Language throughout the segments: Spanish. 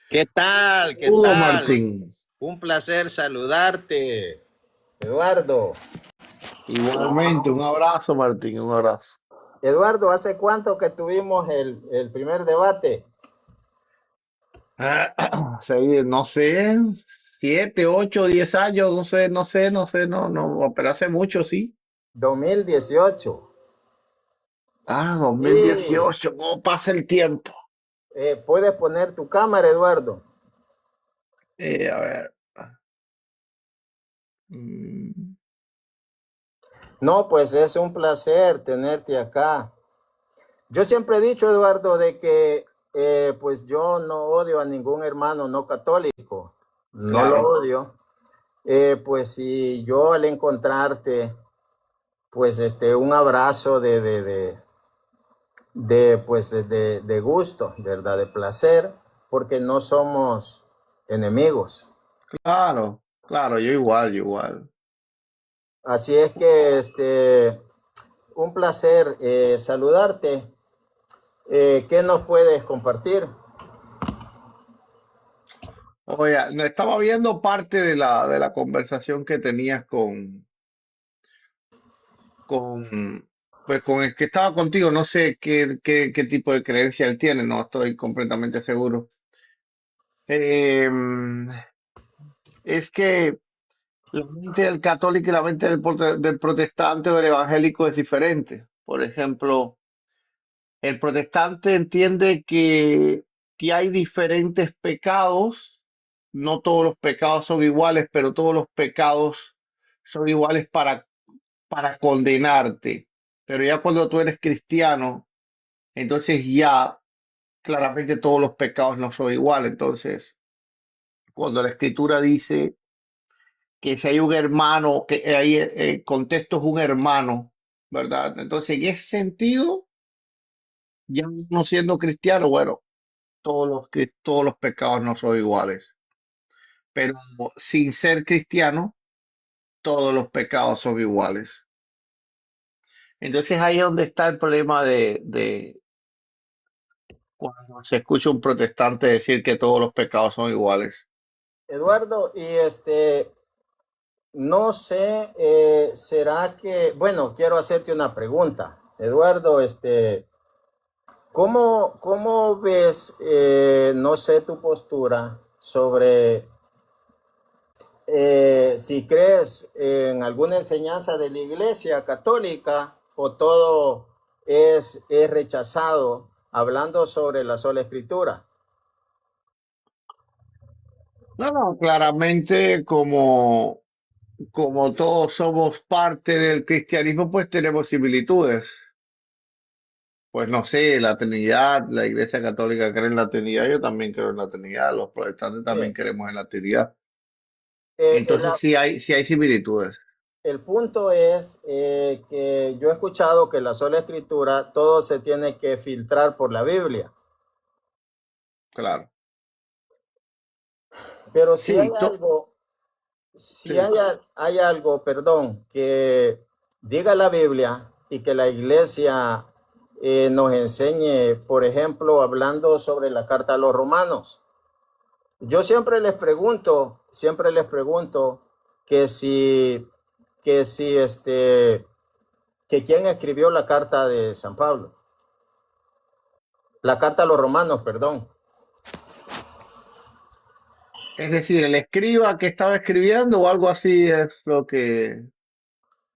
¿Qué tal? ¿Qué Saludos, tal? Martín. Un placer saludarte, Eduardo. Igualmente, un abrazo, Martín, un abrazo. Eduardo, ¿hace cuánto que tuvimos el primer debate? Sí, no sé, 7, 8, 10 años, no, pero hace mucho, sí. 2018. Y 2018, ¿cómo pasa el tiempo? puedes poner tu cámara, Eduardo. A ver. mm, No, pues es un placer tenerte acá. Yo siempre he dicho, Eduardo, de que pues yo no odio a ningún hermano no católico. No lo claro. odio. Pues si yo al encontrarte, pues un abrazo pues de gusto, ¿verdad? De placer, porque no somos enemigos. Claro, claro, yo igual, yo igual. Así es que un placer saludarte. ¿Qué nos puedes compartir? Oye, no estaba viendo parte de la conversación que tenías con, pues con el que estaba contigo, no sé qué tipo de creencia él tiene, no estoy completamente seguro. Em, es que la mente del católico y la mente del protestante o del evangélico es diferente. Por ejemplo, el protestante entiende que hay diferentes pecados, no todos los pecados son iguales, pero todos los pecados son iguales para condenarte. Pero ya cuando tú eres cristiano, entonces ya claramente todos los pecados no son iguales. Entonces, cuando la escritura dice que si hay un hermano, que hay contexto es un hermano, ¿verdad? Entonces, en ese sentido, ya no siendo cristiano, bueno, todos los pecados no son iguales. Pero sin ser cristiano, todos los pecados son iguales. Entonces ahí es donde está el problema de cuando se escucha un protestante decir que todos los pecados son iguales. Eduardo, y no sé, será que, bueno, quiero hacerte una pregunta. Eduardo, ¿cómo ves, no sé, tu postura sobre si crees en alguna enseñanza de la Iglesia Católica o todo es rechazado hablando sobre la sola escritura? No, no, claramente como todos somos parte del cristianismo, pues tenemos similitudes. Pues no sé, la Trinidad, la Iglesia Católica cree en la Trinidad, yo también creo en la Trinidad, los protestantes también Sí. creemos en la Trinidad. Eh, el, Entonces sí hay similitudes, el punto es que yo he escuchado que la sola escritura todo se tiene que filtrar por la Biblia, claro. pero si hay Sí, algo, si sí. hay algo, perdón, que diga la Biblia y que la iglesia nos enseñe, por ejemplo, hablando sobre la carta a los romanos. Yo siempre les pregunto que si, que si que quién escribió la carta de San Pablo, la carta a los romanos, perdón. Es decir, el escriba que estaba escribiendo o algo así es lo que...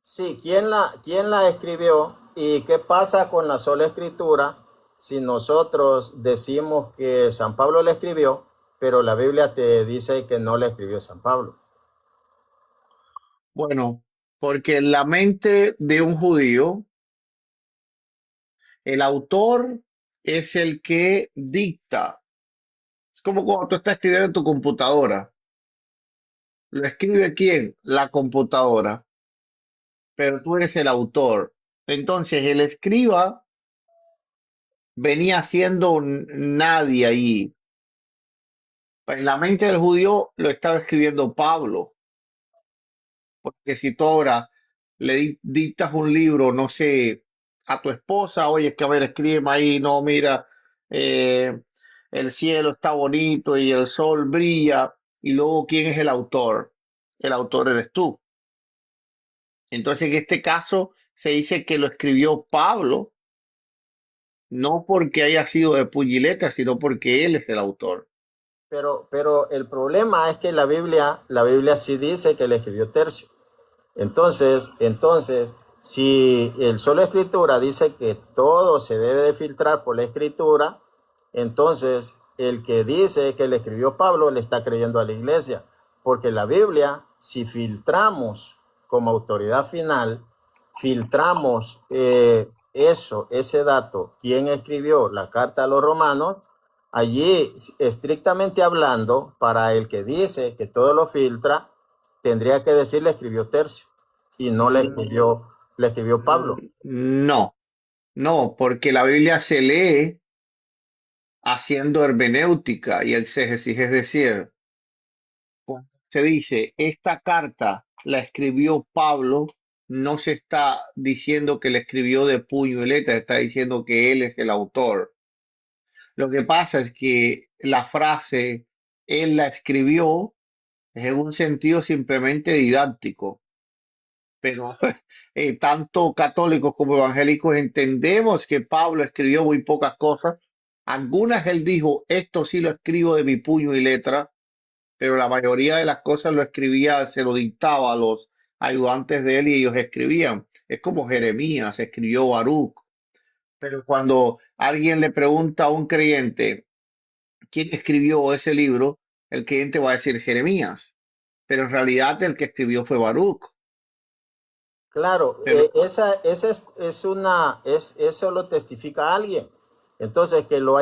Sí, quién la escribió y qué pasa con la sola escritura si nosotros decimos que San Pablo la escribió, pero la Biblia te dice que no la escribió San Pablo. Bueno, porque en la mente de un judío, el autor es el que dicta. Es como cuando tú estás escribiendo en tu computadora. ¿Lo escribe quién? La computadora, pero tú eres el autor. Entonces, el escriba venía siendo nadie ahí. En la mente del judío lo estaba escribiendo Pablo, porque si tú ahora dictas un libro, no sé, a tu esposa, oye, es que a ver, escríbeme ahí, no, mira, eh, el cielo está bonito y el sol brilla, y luego ¿quién es el autor? El autor eres tú. Entonces, en este caso se dice que lo escribió Pablo, no porque haya sido de Puñileta, sino porque él es el autor. Pero el problema es que la Biblia sí dice que le escribió Tercio. Entonces, si el solo escritura dice que todo se debe de filtrar por la escritura, entonces el que dice que le escribió Pablo le está creyendo a la iglesia, porque la Biblia, si filtramos como autoridad final, filtramos ese dato, quién escribió la carta a los romanos, allí estrictamente hablando, para el que dice que todo lo filtra, tendría que decir le escribió Tercio y no Mm, le escribió Pablo. No, no, porque la Biblia se lee haciendo hermenéutica y exégesis, es decir, cuando se dice esta carta la escribió Pablo, no se está diciendo que la escribió de puño y letra, está diciendo que él es el autor. Lo que pasa es que la frase él la escribió es en un sentido simplemente didáctico, pero tanto católicos como evangélicos entendemos que Pablo escribió muy pocas cosas. Algunas él dijo, esto sí lo escribo de mi puño y letra, pero la mayoría de las cosas lo escribía, se lo dictaba a los ayudantes de él y ellos escribían. Es como Jeremías, escribió Baruch. Pero cuando alguien le pregunta a un creyente quién escribió ese libro, el creyente va a decir Jeremías, pero en realidad el que escribió fue Baruch. Claro, Pero esa eso lo testifica alguien. Entonces, que lo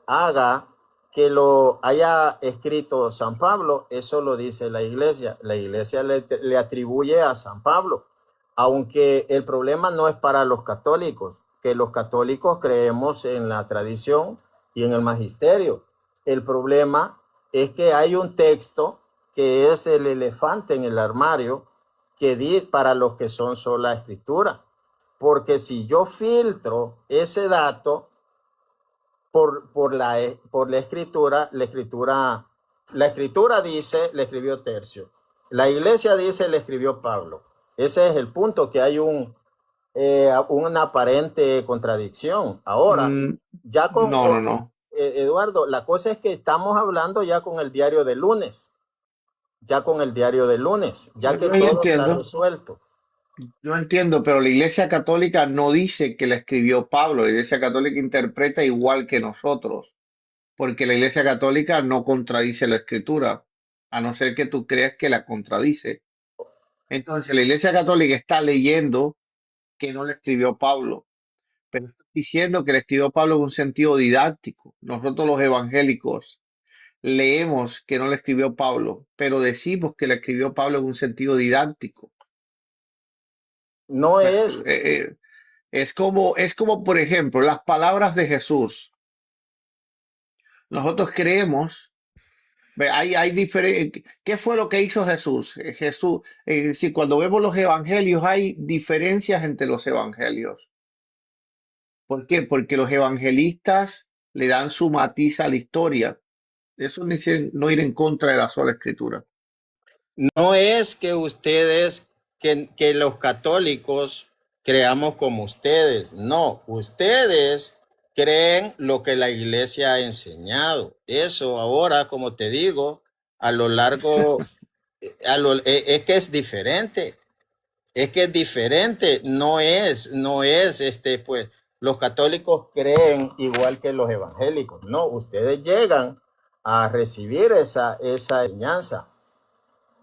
haga, que lo haya escrito San Pablo, eso lo dice la iglesia. La iglesia le atribuye a San Pablo, aunque el problema no es para los católicos, que los católicos creemos en la tradición y en el magisterio. El problema es que hay un texto que es el elefante en el armario que di para los que son sola escritura. Porque si yo filtro ese dato por la escritura, la escritura dice, le escribió Tercio. La iglesia dice, le escribió Pablo. Ese es el punto, que hay una aparente contradicción. Ahora, mm, ya no, no, no. Eduardo, la cosa es que estamos hablando ya con el diario de lunes, ya que Yo ya todo está entiendo. resuelto. Yo entiendo, pero la Iglesia Católica no dice que la escribió Pablo. La Iglesia Católica interpreta igual que nosotros, porque la Iglesia Católica no contradice la Escritura, a no ser que tú creas que la contradice. Entonces, la Iglesia Católica está leyendo que no la escribió Pablo, pero está diciendo que la escribió Pablo en un sentido didáctico. Nosotros los evangélicos leemos que no la escribió Pablo, pero decimos que la escribió Pablo en un sentido didáctico. No Eh, es, es como, por ejemplo, las palabras de Jesús. Nosotros creemos, ¿qué fue lo que hizo Jesús? Jesús, si cuando vemos los evangelios hay diferencias entre los evangelios. ¿Por qué? Porque los evangelistas le dan su matiz a la historia. Eso no es no ir en contra de la sola escritura. no es que que los católicos creamos como ustedes. No, ustedes creen lo que la iglesia ha enseñado. Eso ahora, como te digo, a lo largo, es que es diferente. Es que es diferente. No es, pues, los católicos creen igual que los evangélicos. No, ustedes llegan a recibir esa enseñanza.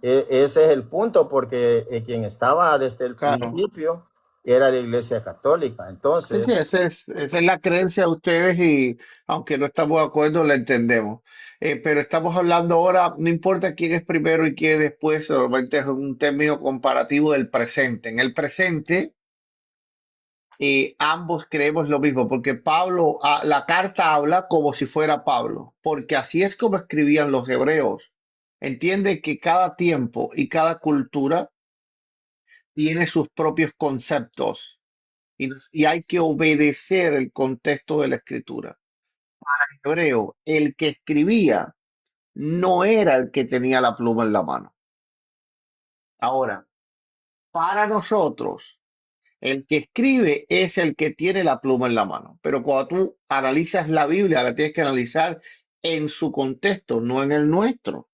Ese es el punto, porque quien estaba desde el Claro. principio era la Iglesia Católica. Sí, sí, Entonces, esa es la creencia de ustedes y aunque no estamos de acuerdo, la entendemos. Pero estamos hablando ahora, no importa quién es primero y quién es después, solamente es un término comparativo del presente. En el presente, ambos creemos lo mismo, porque Pablo, la carta habla como si fuera Pablo, porque así es como escribían los hebreos. Entiende que cada tiempo y cada cultura tiene sus propios conceptos y hay que obedecer el contexto de la escritura. Hebreo, el que escribía no era el que tenía la pluma en la mano. Ahora, para nosotros, el que escribe es el que tiene la pluma en la mano. Pero cuando tú analizas la Biblia, la tienes que analizar en su contexto, no en el nuestro.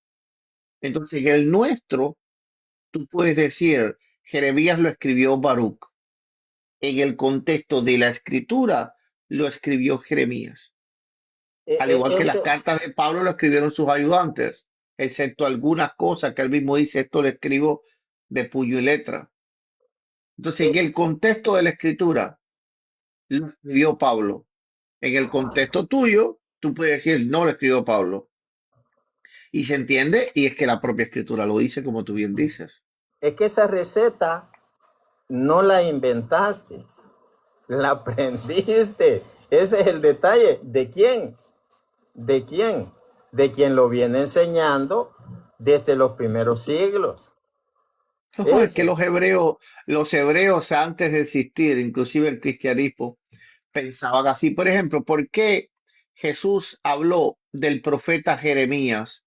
Entonces, en el nuestro, tú puedes decir, Jeremías lo escribió Baruch. En el contexto de la escritura, lo escribió Jeremías. Al igual que las Ese, cartas de Pablo lo escribieron sus ayudantes, excepto algunas cosas que él mismo dice, esto lo escribo de puño y letra. Entonces, en eh, el contexto de la escritura, lo escribió Pablo. En el contexto tuyo, tú puedes decir, no lo escribió Pablo. Y se entiende, y es que la propia escritura lo dice, como tú bien dices. es que esa receta no la inventaste, la aprendiste. Ese es el detalle. ¿De quién? ¿De quién? De quien lo viene enseñando desde los primeros siglos. No, es que Ese. los hebreos antes de existir, inclusive el cristianismo, pensaban así. Por ejemplo, ¿por qué Jesús habló del profeta Jeremías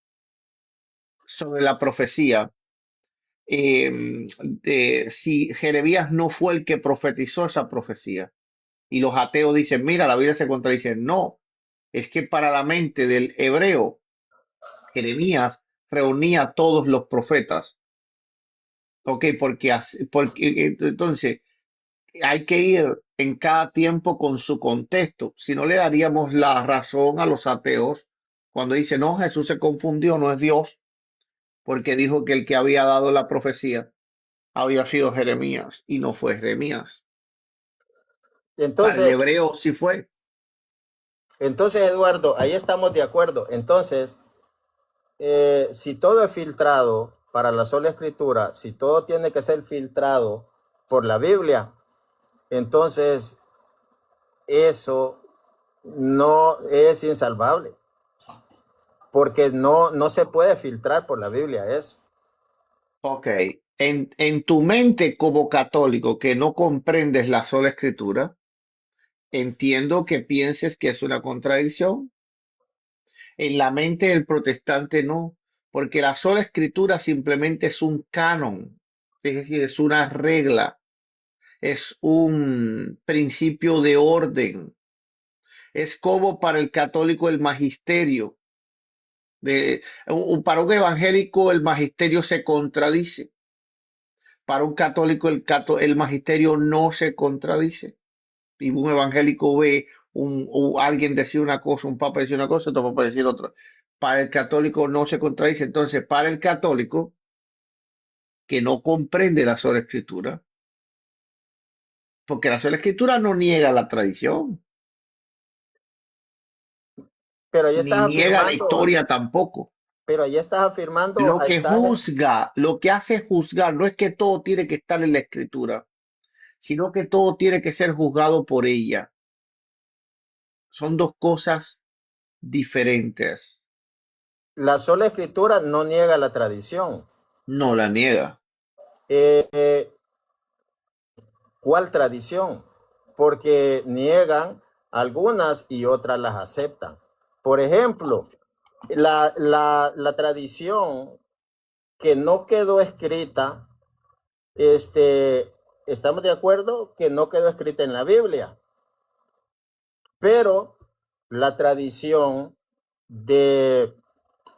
sobre la profecía? Si Jeremías no fue el que profetizó esa profecía. Y los ateos dicen, mira, la Biblia se contradice. No, es que para la mente del hebreo, Jeremías reunía a todos los profetas. Ok, entonces hay que ir en cada tiempo con su contexto. Si no le daríamos la razón a los ateos cuando dice, no, Jesús se confundió, no es Dios, porque dijo que el que había dado la profecía había sido Jeremías y no fue Jeremías. Para el Entonces, hebreo sí fue. entonces, Eduardo, ahí estamos de acuerdo. Entonces, si todo es filtrado para la sola escritura, si todo tiene que ser filtrado por la Biblia, entonces eso no es insalvable, porque no se puede filtrar por la Biblia eso. Ok, en tu mente como católico que no comprendes la sola escritura, entiendo que pienses que es una contradicción. En la mente del protestante no, porque la sola escritura simplemente es un canon, es decir, es una regla, es un principio de orden. Es como para el católico el magisterio. Para un evangélico el magisterio se contradice. Para un católico el magisterio no se contradice. Y un evangélico ve alguien decir una cosa, un papa decir una cosa, otro papa decir otra. Para el católico no se contradice. Entonces, para el católico que no comprende la sola escritura, porque la sola escritura no niega la tradición, Pero ahí ni estás niega la afirmando, historia tampoco. pero ahí estás afirmando, Lo que juzga, lo que hace juzgar, no es que todo tiene que estar en la escritura, sino que todo tiene que ser juzgado por ella. Son dos cosas diferentes. la sola escritura no niega la tradición. No la niega. Eh, ¿Cuál tradición? Porque niegan algunas y otras las aceptan. Por ejemplo, la tradición que no quedó escrita, este, estamos de acuerdo que no quedó escrita en la Biblia, pero la tradición de,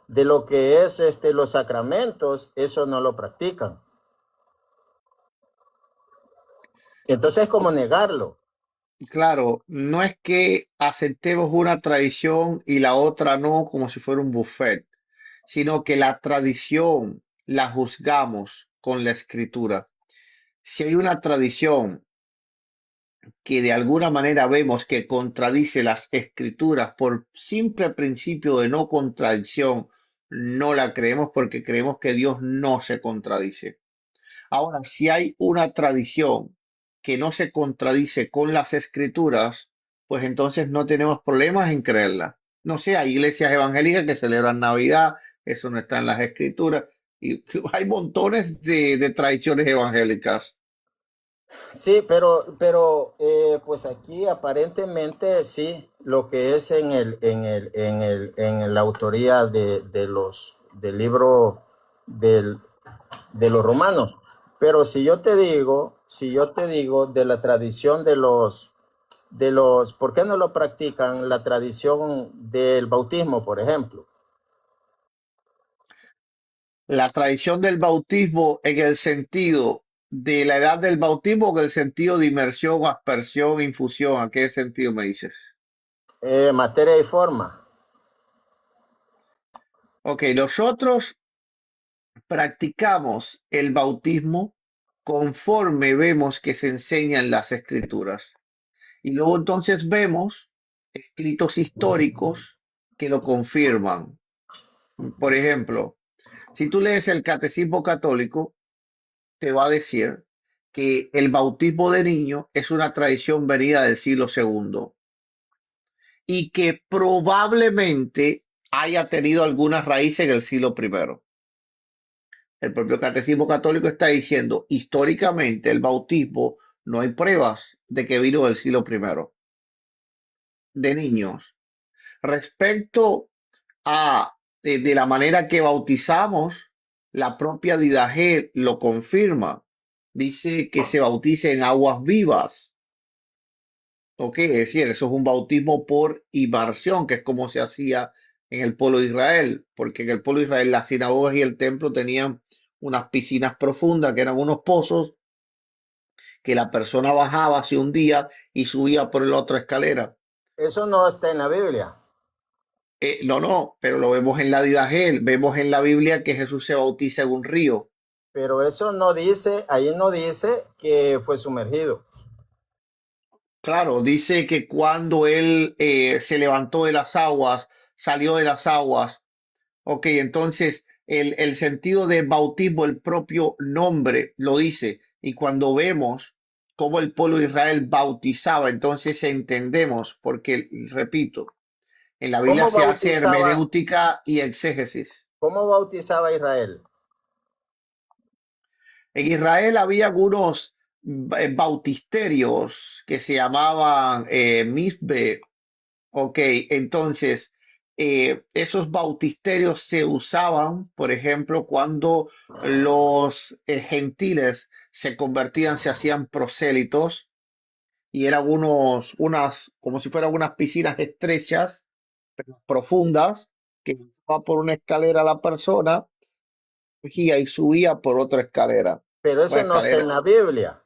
de lo que es los sacramentos, eso no lo practican. Entonces, ¿cómo negarlo? Claro, no es que aceptemos una tradición y la otra no, como si fuera un buffet, sino que la tradición la juzgamos con la escritura. Si hay una tradición que de alguna manera vemos que contradice las escrituras por simple principio de no contradicción, no la creemos porque creemos que Dios no se contradice. Ahora, si hay una tradición que no se contradice con las escrituras, pues entonces no tenemos problemas en creerla. No sé, hay iglesias evangélicas que celebran Navidad, eso no está en las escrituras, y hay montones de tradiciones evangélicas. Sí, pero pues aquí aparentemente sí. lo que es en la autoría del libro del, de los romanos. Pero si yo te digo de la tradición ¿por qué no lo practican? La tradición del bautismo, por ejemplo. La tradición del bautismo en el sentido de la edad del bautismo o en el sentido de inmersión, aspersión, infusión. ¿A qué sentido me dices? Materia y forma. Ok, nosotros practicamos el bautismo conforme vemos que se enseñan las escrituras. Y luego entonces vemos escritos históricos que lo confirman. Por ejemplo, si tú lees el Catecismo Católico, te va a decir que el bautismo de niño es una tradición venida del siglo segundo y que probablemente haya tenido algunas raíces en el siglo primero. El propio Catecismo Católico está diciendo, históricamente el bautismo no hay pruebas de que vino del siglo primero, de niños. Respecto a de la manera que bautizamos, la propia Didache lo confirma. Dice que se bautice en aguas vivas. Ok, es decir, eso es un bautismo por inmersión, que es como se hacía en el pueblo de Israel, porque en el pueblo de Israel las sinagogas y el templo tenían unas piscinas profundas, que eran unos pozos, que la persona bajaba, se hundía y subía por la otra escalera. Eso no está en la Biblia. No, pero lo vemos en la Didagel, vemos en la Biblia que Jesús se bautiza en un río. Pero eso no dice, ahí no dice que fue sumergido. Claro, dice que cuando él se levantó de las aguas, salió de las aguas. Ok, entonces el sentido de bautismo, el propio nombre lo dice. Y cuando vemos cómo el pueblo de Israel bautizaba, entonces entendemos, porque, repito, en la Biblia ¿Cómo se hace bautizaba, hermenéutica y exégesis. cómo bautizaba Israel? En Israel había algunos bautisterios que se llamaban misbe. Ok, entonces esos bautisterios se usaban, por ejemplo, cuando los gentiles se convertían, se hacían prosélitos y eran como si fueran unas piscinas estrechas, pero profundas, que bajaba por una escalera la persona y subía por otra escalera. Pero Una eso no está escalera. en la Biblia.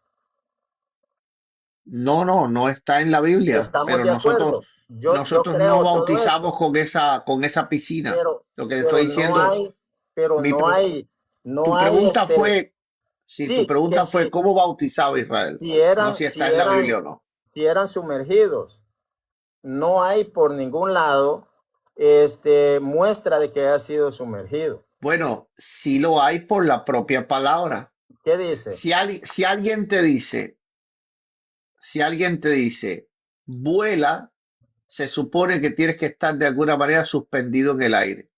No está en la Biblia, Estamos pero de acuerdo. Yo nosotros no creo todo bautizamos eso, con esa piscina. pero, Lo que le pero estoy no diciendo, hay, pero mi no pre- hay, no tu hay pregunta fue, si tu sí, que pregunta fue cómo bautizaba Israel, si no eran, si está en la Biblia o no. si eran sumergidos. No hay por ningún lado muestra de que haya sido sumergido. Bueno, sí lo hay por la propia palabra. ¿Qué dice? Si alguien te dice, si alguien te dice, vuela, se supone que tienes que estar de alguna manera suspendido en el aire.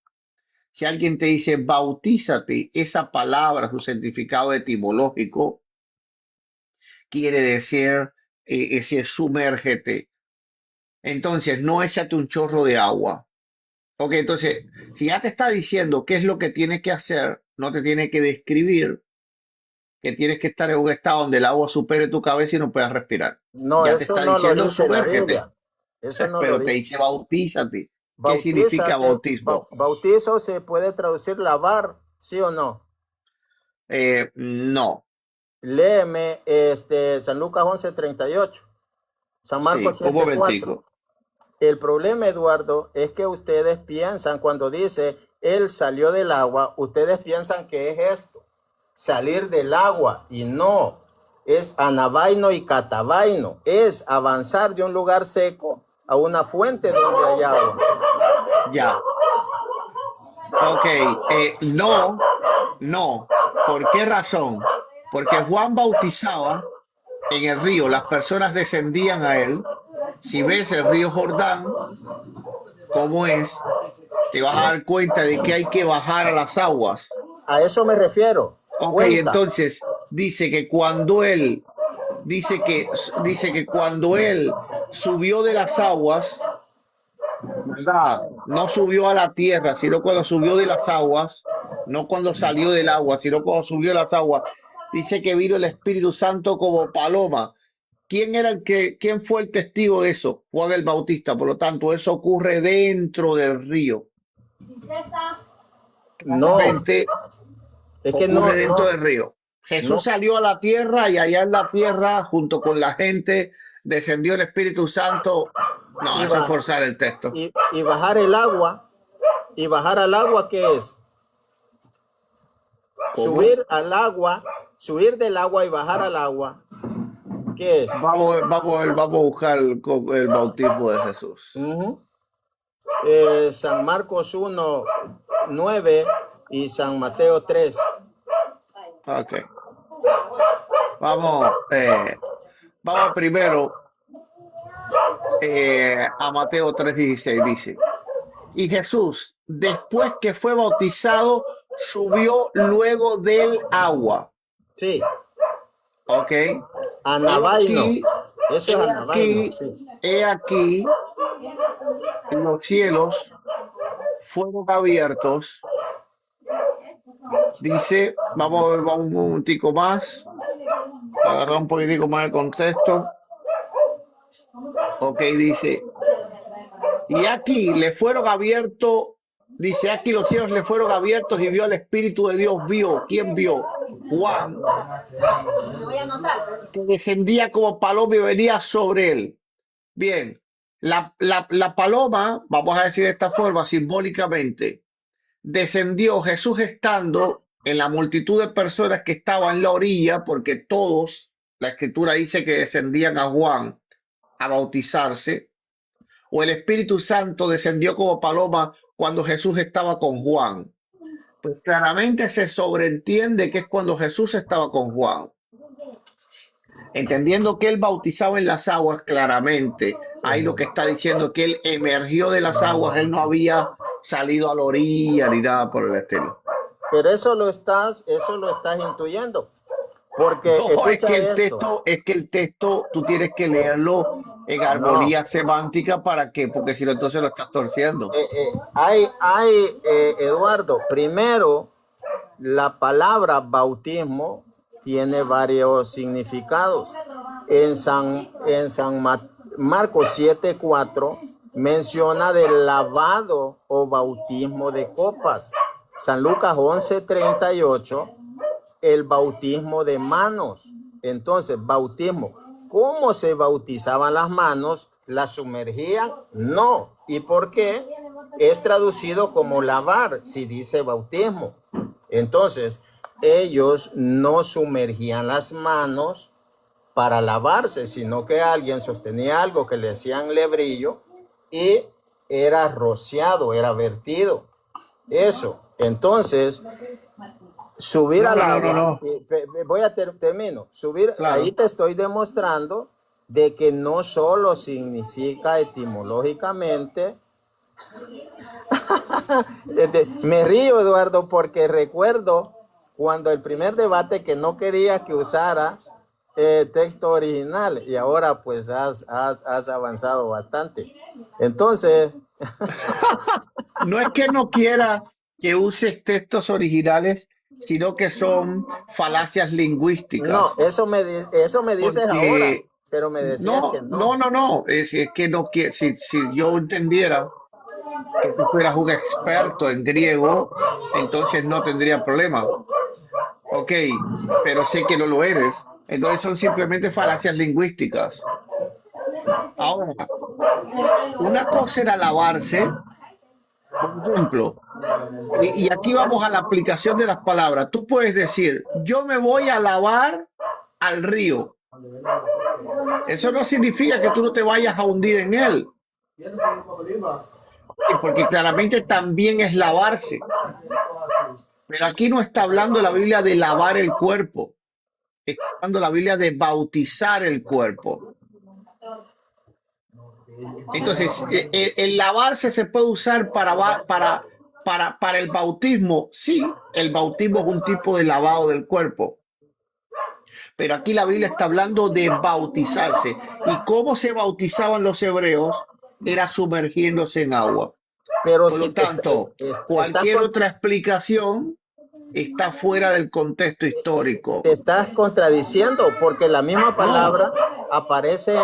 Si alguien te dice bautízate, esa palabra, su significado etimológico, quiere decir sumérgete. Entonces, no échate un chorro de agua. Ok, entonces, si ya te está diciendo qué es lo que tienes que hacer, no te tiene que describir que tienes que estar en un estado donde el agua supere tu cabeza y no puedas respirar. No, Ya te eso está no lo diciendo dice la sumérgete, Biblia. Eso no lo pero te dice. dice bautízate. ¿Qué significa Bautízate. bautismo? Bautizo se puede traducir lavar, ¿sí o no? No, Léeme San Lucas 11:38, San Marcos sí, un 7:4. momentico. El problema, Eduardo, es que ustedes piensan cuando dice él salió del agua, ustedes piensan que es esto, salir del agua, y no, es anabaino y catabaino, es avanzar de un lugar seco a una fuente donde hay agua. Ya, ok, no. ¿Por qué razón? Porque Juan bautizaba en el río, las personas descendían a él. Si ves el río Jordán, cómo es, te vas a dar cuenta de que hay que bajar a las aguas. A eso me refiero. Ok, Cuenta. entonces dice que dice que cuando él subió de las aguas, ¿verdad? No subió a la tierra, sino cuando subió de las aguas, no cuando salió del agua, sino cuando subió de las aguas. Dice que vino el Espíritu Santo como paloma. ¿Quién fue el testigo de eso? Juan el Bautista. Por lo tanto, eso ocurre dentro del río. No, Claramente es que ocurre dentro del río. no, Jesús salió a la tierra y allá en la tierra, junto con la gente, descendió el Espíritu Santo. No, y, eso es ba- forzar el texto. y bajar el agua, y bajar al agua, ¿qué es? ¿Cómo? Subir del agua y bajar al agua, ¿qué es? Vamos a buscar el bautismo de Jesús. Ujú. San Marcos 1:9 y San Mateo 3. Ok. Vamos, vamos primero a Mateo 3:16. Dice, y Jesús, después que fue bautizado, subió luego del agua. Sí, Ok. He anabaino. aquí, Eso es he anabaino, aquí, sí. he aquí, los cielos fueron abiertos. Dice, vamos a ver un momentico más, agarrar un poquitico más de contexto. Ok, dice, y aquí le fueron abiertos, dice, aquí los cielos le fueron abiertos y vio al Espíritu de Dios, vio, ¿quién vio? Juan, que descendía como paloma y venía sobre él. Bien, la paloma, vamos a decir de esta forma, simbólicamente, descendió Jesús estando en la multitud de personas que estaban en la orilla, porque todos, la escritura dice que descendían a Juan a bautizarse, o el Espíritu Santo descendió como paloma cuando Jesús estaba con Juan. Pues claramente se sobreentiende que es cuando Jesús estaba con Juan. Entendiendo que él bautizaba en las aguas claramente, ahí lo que está diciendo que él emergió de las aguas, él no había salido a la orilla ni nada por el estilo. Pero eso lo estás intuyendo. Porque No, escucha esto. es que el texto tú tienes que leerlo en No. armonía semántica para que, porque si no entonces lo estás torciendo. Eduardo, primero, la palabra bautismo tiene varios significados. En San Marcos 7:4 menciona del lavado o bautismo de copas. San Lucas 11:38, el bautismo de manos. Entonces, bautismo. ¿Cómo se bautizaban las manos? ¿Las sumergían? No. ¿Y por qué? Es traducido como lavar, si dice bautismo. Entonces, ellos no sumergían las manos para lavarse, sino que alguien sostenía algo que le hacían lebrillo y era rociado, era vertido. Eso. Entonces, subir No, al no, no, no, agua, no. termino, subir, ahí Claro. te estoy demostrando de que no solo significa etimológicamente. Me río, Eduardo, porque recuerdo cuando el primer debate que no quería que usara texto original y ahora pues has avanzado bastante. Entonces, No es que no quiera que uses textos originales, sino que son falacias no, lingüísticas. eso me dices ahora, Porque pero me decías que no, no, no. no, no. Es que no quiere, si yo entendiera que tú fueras un experto en griego, entonces no tendría problema. Ok, pero sé que no lo eres. Entonces son simplemente falacias lingüísticas. Ahora, una cosa era lavarse, por ejemplo, y aquí vamos a la aplicación de las palabras. Tú puedes decir, yo me voy a lavar al río. Eso no significa que tú no te vayas a hundir en él, porque claramente también es lavarse. Pero aquí no está hablando la Biblia de lavar el cuerpo, está hablando la Biblia de bautizar el cuerpo. Entonces, el lavarse se puede usar para el bautismo. Sí, el bautismo es un tipo de lavado del cuerpo. Pero aquí la Biblia está hablando de bautizarse. ¿Y cómo se bautizaban los hebreos? era sumergiéndose en agua. Pero Por si lo tanto, estás, cualquier otra explicación está fuera del contexto te histórico. estás contradiciendo porque la misma No, palabra aparece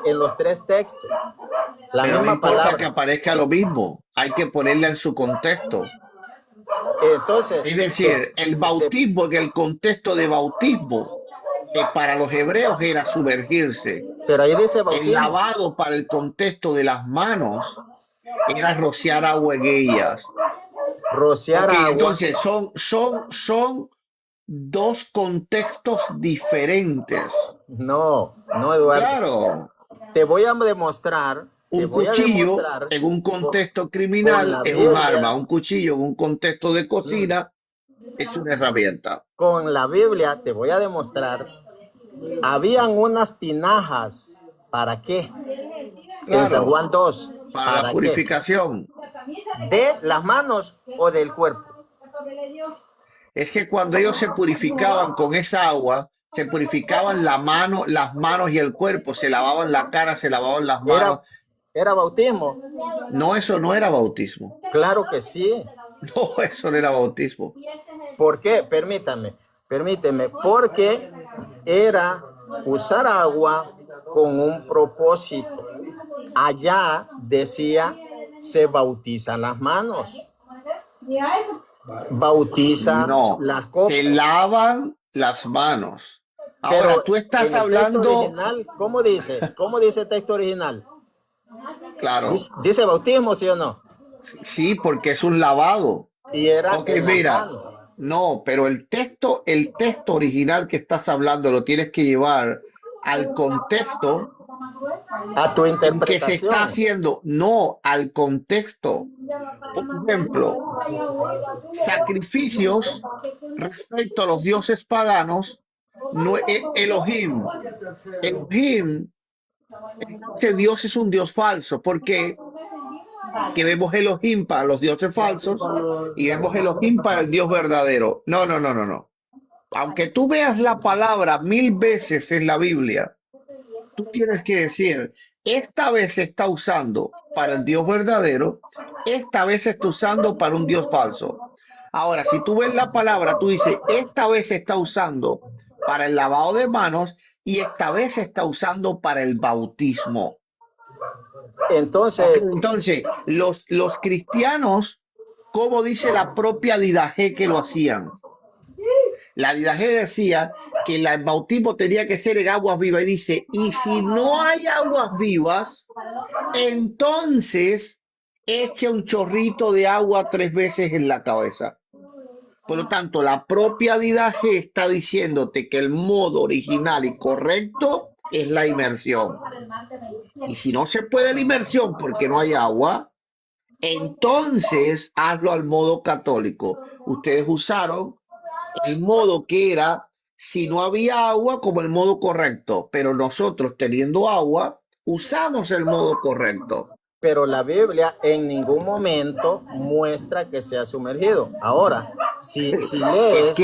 en los tres textos. La pero no misma importa que palabra. aparezca lo mismo, hay que ponerla en su contexto. Entonces, Es decir, el se- bautismo, en el contexto de bautismo, para los hebreos era sumergirse. pero ahí dice El bautismo. lavado para el contexto de las manos era rociar agua en ellas. Rociar Ok, agua. entonces son dos contextos diferentes. No, Eduardo. Claro, Te voy a demostrar, te un voy a cuchillo demostrar en un co- contexto con criminal la es un arma, Biblia, un cuchillo en un contexto de cocina es una herramienta. con la Biblia te voy a demostrar. Habían unas tinajas. ¿Para qué? En San Claro, Juan 2. para la ¿Para qué? purificación. ¿De las manos o del cuerpo? Es que cuando ellos se purificaban con esa agua, se purificaban la mano, las manos y el cuerpo, se lavaban la cara, se lavaban las manos. Era, era bautismo. No, eso no era bautismo. Claro que sí. No, eso no era bautismo. ¿Por qué? Permíteme. Porque era usar agua con un propósito. Allá decía, se bautizan las manos, bautiza No, las se copas. lavan las manos. Ahora, Pero tú estás en el texto hablando, original, ¿cómo dice? ¿Cómo dice el texto original? claro, Dice bautismo, ¿sí o no? sí, porque es un lavado. Y era Ok, en las mira, manos. no, pero el texto original que estás hablando lo tienes que llevar al contexto A tu en que se está interpretación. haciendo, no al contexto. Por ejemplo, sacrificios respecto a los dioses paganos, no, Elohim. Elohim, ese Dios es un Dios falso. ¿Por qué? Que vemos Elohim para los dioses falsos y vemos Elohim para el Dios verdadero. No, no, no, no, no. Aunque tú veas la palabra 1000 veces en la Biblia, tú tienes que decir, esta vez se está usando para el Dios verdadero, esta vez se está usando para un Dios falso. Ahora, si tú ves la palabra, tú dices, esta vez se está usando para el lavado de manos y esta vez se está usando para el bautismo. Ok, Entonces, entonces, los cristianos, como dice la propia Didaje que lo hacían, la Didaje decía que el bautismo tenía que ser en aguas vivas y dice, y si no hay aguas vivas, entonces eche un chorrito de agua 3 veces en la cabeza. Por lo tanto, la propia Didaje está diciéndote que el modo original y correcto es la inmersión. Y si no se puede la inmersión porque no hay agua, entonces hazlo al modo católico. Ustedes usaron el modo que era si no había agua como el modo correcto, pero nosotros teniendo agua usamos el modo correcto. pero la Biblia en ningún momento muestra que sea sumergido. Ahora, si Es que lees,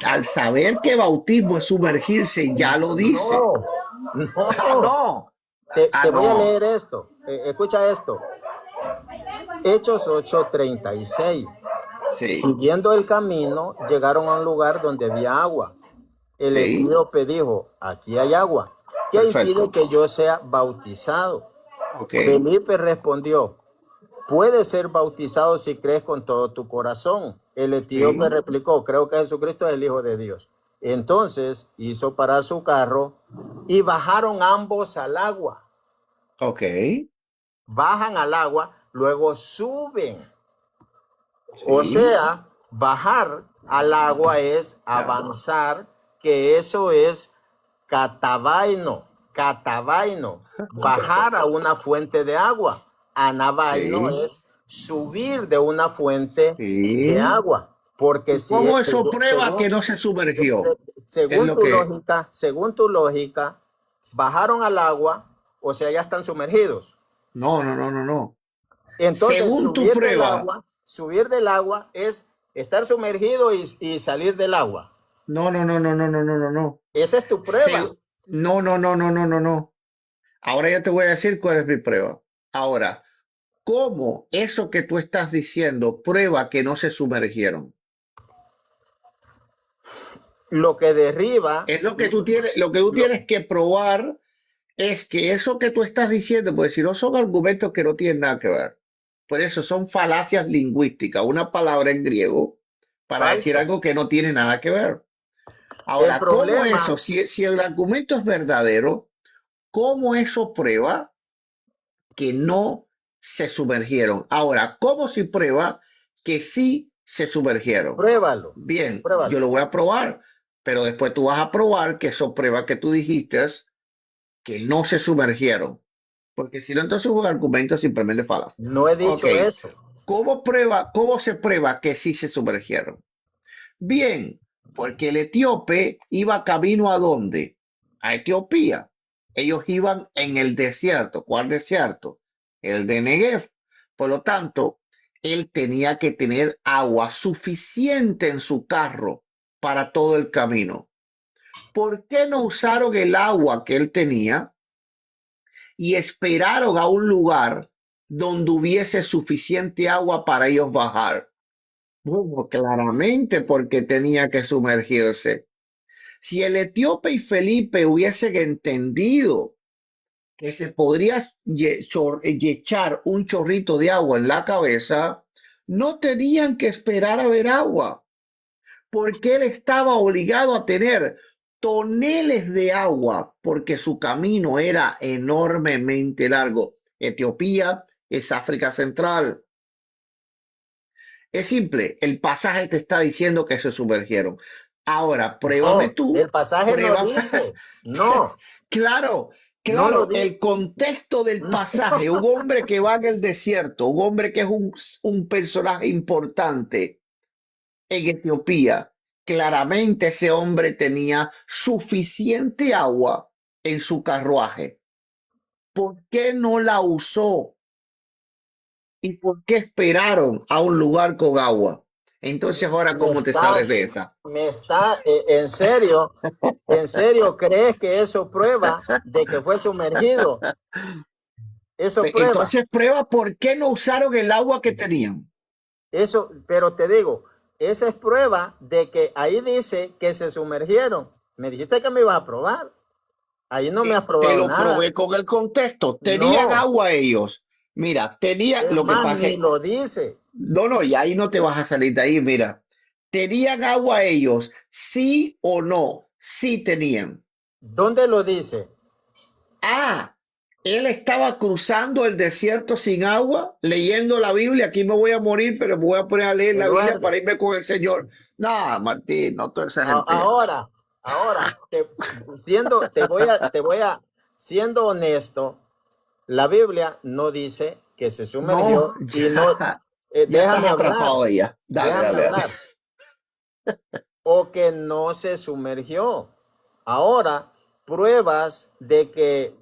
al saber que bautismo es sumergirse, ya lo dice. no, Ah, no, no, te voy a no. leer esto. Escucha esto. Hechos 8:36. Sí, Siguiendo el camino, llegaron a un lugar donde había agua. El sí, etíope dijo, aquí hay agua. ¿Qué impide perfecto. que yo sea bautizado? Ok. Felipe respondió, puedes ser bautizado si crees con todo tu corazón. El etíope Sí, replicó, creo que Jesucristo es el Hijo de Dios. Entonces hizo parar su carro y bajaron ambos al agua. ok. Bajan al agua, luego suben. O Sí, sea, bajar al agua es avanzar, que eso es catabaino, bajar a una fuente de agua. Anabaino sí, es subir de una fuente de sí. agua. Porque ¿Y si cómo eso prueba que no se sumergió? Es lo que... según tu lógica, bajaron al agua, o sea, ya están sumergidos. No, no, no, no, no. Entonces, Según tu prueba, subir del agua es estar sumergido y salir del agua. no, no, no, no, no, no, no, no, no. Esa es tu prueba. No, no, no, no, no, no, no. Ahora ya te voy a decir cuál es mi prueba. Ahora, ¿cómo eso que tú estás diciendo prueba que no se sumergieron? Lo que derriba, Es lo que tú lo, tienes que probar es que eso que tú estás diciendo, pues si no son argumentos que no tienen nada que ver. Por eso son falacias lingüísticas, una palabra en griego para decir falso. algo que no tiene nada que ver. El Ahora, ¿cómo eso? problema, Si el argumento es verdadero, ¿cómo eso prueba que no se sumergieron? Ahora, ¿cómo se prueba que sí se sumergieron? pruébalo, Bien, yo pruébalo. lo voy a probar, pero después tú vas a probar que eso prueba que tú dijiste que no se sumergieron. Porque si no, entonces es un argumento simplemente falaz. No he Ok, dicho eso. cómo se prueba que sí se sumergieron? Bien, porque el etíope iba camino ¿a dónde? A Etiopía. Ellos iban en el desierto. ¿Cuál desierto? El de Negev. Por lo tanto, él tenía que tener agua suficiente en su carro para todo el camino. ¿Por qué no usaron el agua que él tenía y esperaron a un lugar donde hubiese suficiente agua para ellos bajar? Bueno, claramente porque tenía que sumergirse. Si el etíope y Felipe hubiesen entendido que se podría echar un chorrito de agua en la cabeza, no tenían que esperar a ver agua, porque él estaba obligado a tener toneles de agua, porque su camino era enormemente largo. Etiopía es África Central. Es simple, el pasaje te está diciendo que se sumergieron. Ahora, pruébame No, el tú, pasaje no prueba. dice. No, Claro, no lo claro, dice. el contexto del pasaje, un hombre que va en el desierto, un hombre que es un personaje importante en Etiopía, claramente ese hombre tenía suficiente agua en su carruaje. ¿Por qué no la usó? ¿Y por qué esperaron a un lugar con agua? Entonces, ahora, Me ¿cómo te sales de estás, esa? en serio crees que eso prueba de que fue sumergido? Eso prueba. Entonces, prueba por qué no usaron el agua que tenían. Eso, pero te digo, esa es prueba de que ahí dice que se sumergieron. Me dijiste que me ibas a probar. Ahí no me has Te probado lo nada. probé con el contexto. Tenían No, agua ellos. Mira, es lo que más, pasa ni es, lo dice. no, no, y ahí no te vas a salir de ahí, mira. ¿Tenían agua ellos? ¿Sí o no? Sí tenían. ¿Dónde lo dice? Ah, él estaba cruzando el desierto sin agua, leyendo la Biblia. Aquí me voy a morir, pero me voy a poner a leer la Biblia Eduardo, para irme con el Señor. No, Martín, no toda esa gente. ahora, siendo honesto, la Biblia no dice que se No, sumergió y no, ya estás atrapado ahí ya. Dale, déjame dale, dale. hablar, o que no se sumergió. Ahora, pruebas de que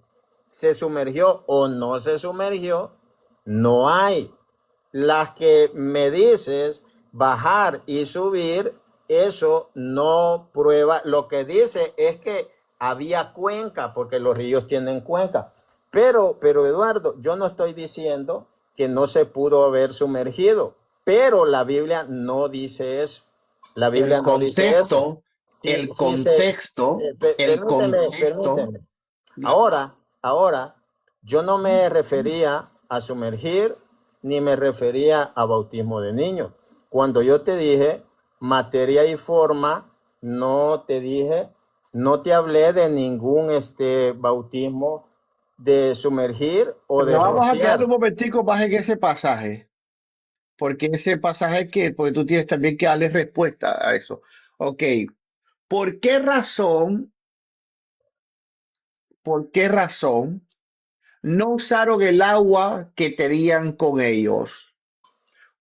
se sumergió o no se sumergió, no hay. Las que me dices, bajar y subir, eso no prueba. Lo que dice es que había cuenca, porque los ríos tienen cuenca. Pero Eduardo, yo no estoy diciendo que no se pudo haber sumergido, pero la Biblia no dice eso. La El Biblia no dice eso. contexto, Si, si se, el contexto. permíteme. Ahora, yo no me refería a sumergir ni me refería a bautismo de niños. Cuando yo te dije materia y forma, no te dije, no te hablé de ningún bautismo de sumergir o de Pero vamos a quedar un rociar. momentico más en ese pasaje, porque ese pasaje porque tú tienes también que darle respuesta a eso. Ok, ¿por qué razón, por qué razón no usaron el agua que tenían con ellos?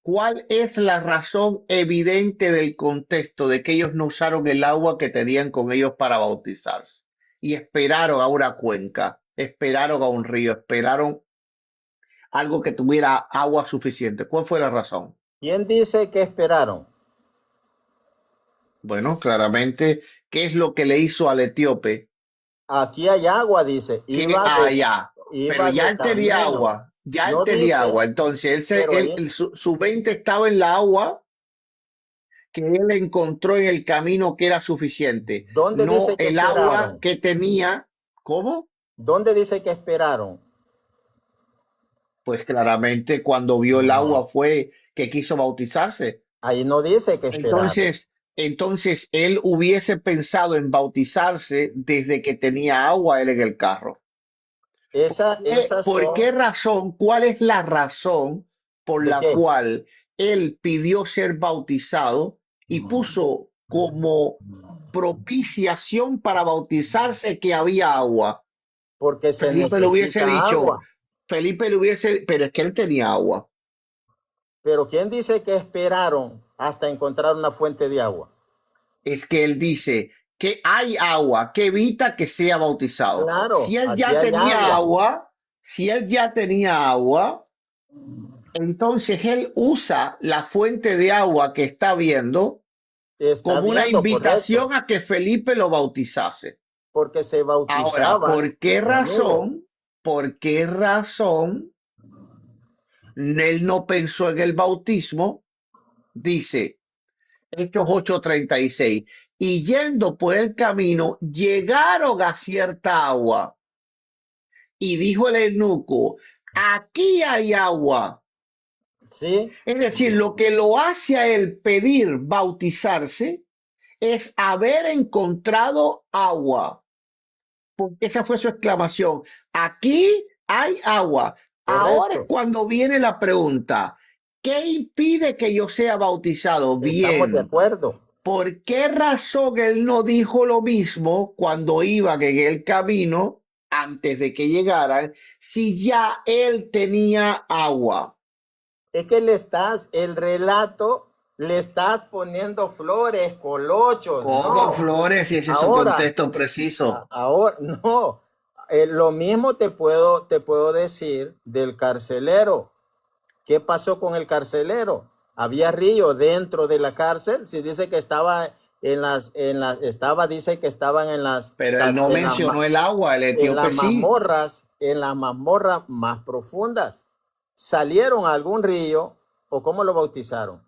¿Cuál es la razón evidente del contexto de que ellos no usaron el agua que tenían con ellos para bautizarse? Y esperaron a una cuenca, esperaron a un río, esperaron algo que tuviera agua suficiente. ¿Cuál fue la razón? ¿Quién dice que esperaron? Bueno, claramente, ¿qué es lo que le hizo al etíope? Aquí hay agua, dice, Que allá, pero iba ya de él tenía camino. agua. Ya él No tenía agua. dice, Entonces, pero ahí, su mente estaba en la agua que él encontró en el camino que era suficiente. ¿dónde No dice que el agua esperaron? que tenía. ¿Cómo? ¿Dónde dice que esperaron? Pues claramente cuando vio el No, agua fue que quiso bautizarse. ahí no dice que esperaron. Entonces él hubiese pensado en bautizarse desde que tenía agua él en el carro. Esas ¿Por qué son, razón? ¿Cuál es la razón por ¿de la qué? cual él pidió ser bautizado y puso como propiciación para bautizarse que había agua? Porque se Felipe le hubiese necesita dicho, agua. pero es que él tenía agua. Pero ¿quién dice que esperaron hasta encontrar una fuente de agua? Es que él dice que hay agua que evita que sea bautizado. Si Claro, él aquí ya hay tenía agua. agua, si él ya tenía agua, entonces él usa la fuente de agua que está viendo Está como una viendo, correcto. invitación a que Felipe lo bautizase. Porque se Ahora, bautizaban, ¿por qué amigo. razón? ¿Por qué razón él no pensó en el bautismo? Dice Hechos 8:36. Y yendo por el camino, llegaron a cierta agua. Y dijo el eunuco, aquí hay agua. Sí, Es decir, lo que lo hace a él pedir bautizarse es haber encontrado agua. Porque esa fue su exclamación. Aquí hay agua. Ahora es correcto. cuando viene la pregunta. ¿Qué impide que yo sea bautizado? Estamos de Bien. acuerdo. ¿Por qué razón él no dijo lo mismo cuando iban en el camino antes de que llegaran, si ya él tenía agua? Es que el relato, le estás poniendo flores, colochos. Como No. flores y ese es su Ahora, contexto preciso. ahora, no. Lo mismo te puedo decir del carcelero. ¿Qué pasó con el carcelero? Había río dentro de la cárcel. Si dice que estaba dice que estaban Pero él no mencionó el agua, el etíope sí. en las mazmorras más profundas. ¿Salieron a algún río o cómo lo bautizaron?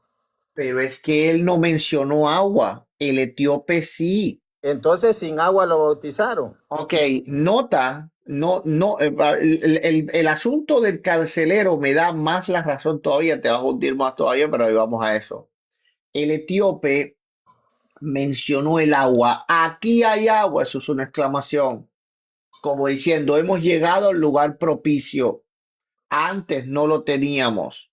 Pero es que él no mencionó agua, el etíope sí. Entonces sin agua lo bautizaron. Ok, nota, el asunto del carcelero me da más la razón todavía, te va a hundir más todavía, pero ahí vamos a eso. El etíope mencionó el agua. Aquí hay agua, eso es una exclamación, como diciendo, hemos llegado al lugar propicio. Antes no lo teníamos.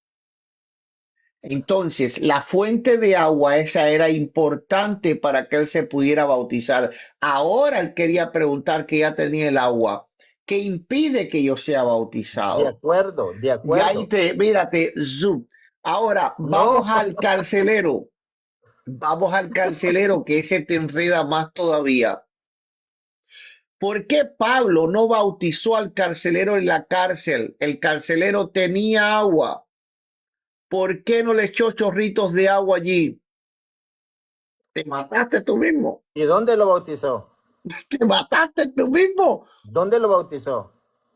Entonces, la fuente de agua esa era importante para que él se pudiera bautizar. Ahora él quería preguntar que ya tenía el agua. ¿Qué impide que yo sea De bautizado? acuerdo, de Ya ahí acuerdo. mírate, zoom. Ahora No, vamos al carcelero. Vamos al carcelero, que ese te enreda más todavía. ¿Por qué Pablo no bautizó al carcelero en la cárcel? El carcelero tenía agua. ¿Por qué no le echó chorritos de agua allí? Te mataste tú mismo. ¿y dónde lo bautizó? Te mataste tú mismo. ¿Dónde lo bautizó?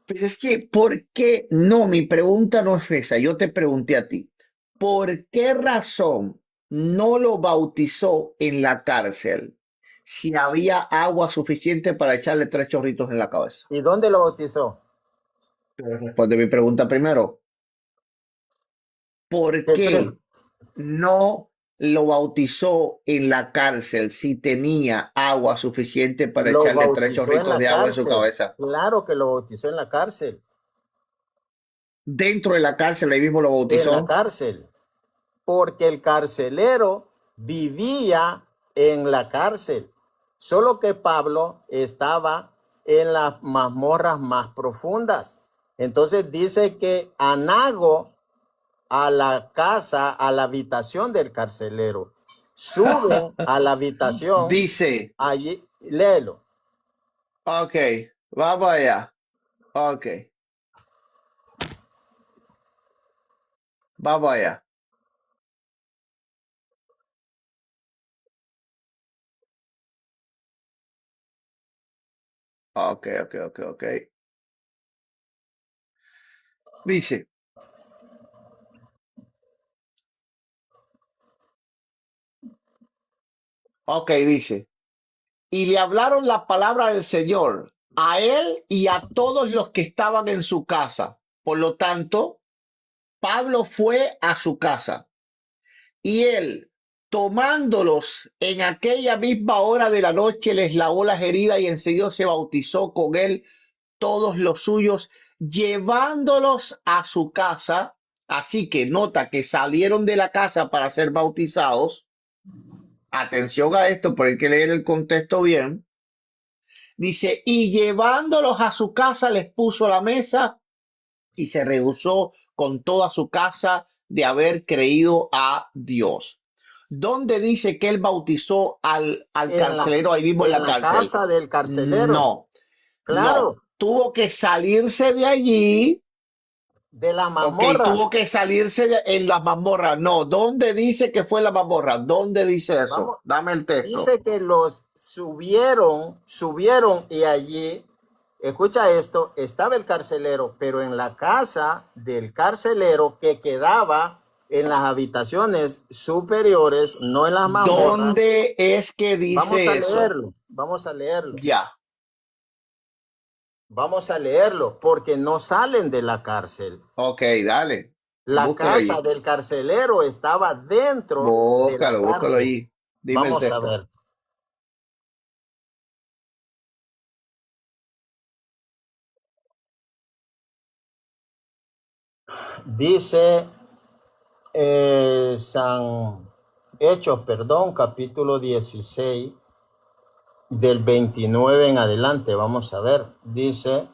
Pues es que, ¿por qué? No, mi pregunta no es esa. Yo te pregunté a ti. ¿Por qué razón no lo bautizó en la cárcel si había agua suficiente para echarle 3 chorritos en la cabeza? ¿Y dónde lo bautizó? Pero responde mi pregunta primero. ¿Por El pre- qué no lo bautizó en la cárcel si tenía agua suficiente para lo echarle tres bautizó en chorritos la de agua en su cárcel. cabeza? Claro que lo bautizó en la cárcel. Dentro de la cárcel, ahí mismo lo En la bautizó. cárcel. Porque el carcelero vivía en la cárcel. Solo que Pablo estaba en las mazmorras más profundas. Entonces dice que Anago a la casa, a la habitación del carcelero. Suben a la habitación, Dice, allí, léelo. ok, vamos allá. Ok, vamos allá. Ok, ok, ok, ok. Dice, ok, dice, y le hablaron la palabra del Señor a él y a todos los que estaban en su casa. Por lo tanto, Pablo fue a su casa y él, tomándolos en aquella misma hora de la noche, les lavó las heridas y enseguida se bautizó con él todos los suyos, llevándolos a su casa. Así que nota que salieron de la casa para ser bautizados. Atención a esto, porque hay que leer el contexto bien. Dice, y llevándolos a su casa les puso la mesa y se rehusó con toda su casa de haber creído a Dios. ¿Dónde dice que él bautizó al En la, carcelero ahí mismo en en la la cárcel? casa del carcelero, No, no. claro, Tuvo que salirse de allí. de las Ok, tuvo mazmorras. que salirse en las mazmorras. No, ¿dónde dice que fue la mazmorra? ¿Dónde dice eso? Vamos, Dame el texto. dice que los subieron y allí, escucha esto, estaba el carcelero, pero en la casa del carcelero que quedaba en las habitaciones superiores, no en las mazmorras. ¿Dónde es que Vamos dice a eso? leerlo, vamos a leerlo, Ya. vamos a leerlo, porque no salen de la cárcel. Ok, dale. La Búscalo casa allí. del carcelero estaba dentro de la Búscalo cárcel. allí. Dime el Vamos a texto. ver. Dice San Hechos, perdón, capítulo 16, del 29 en adelante. Vamos a ver. Dice,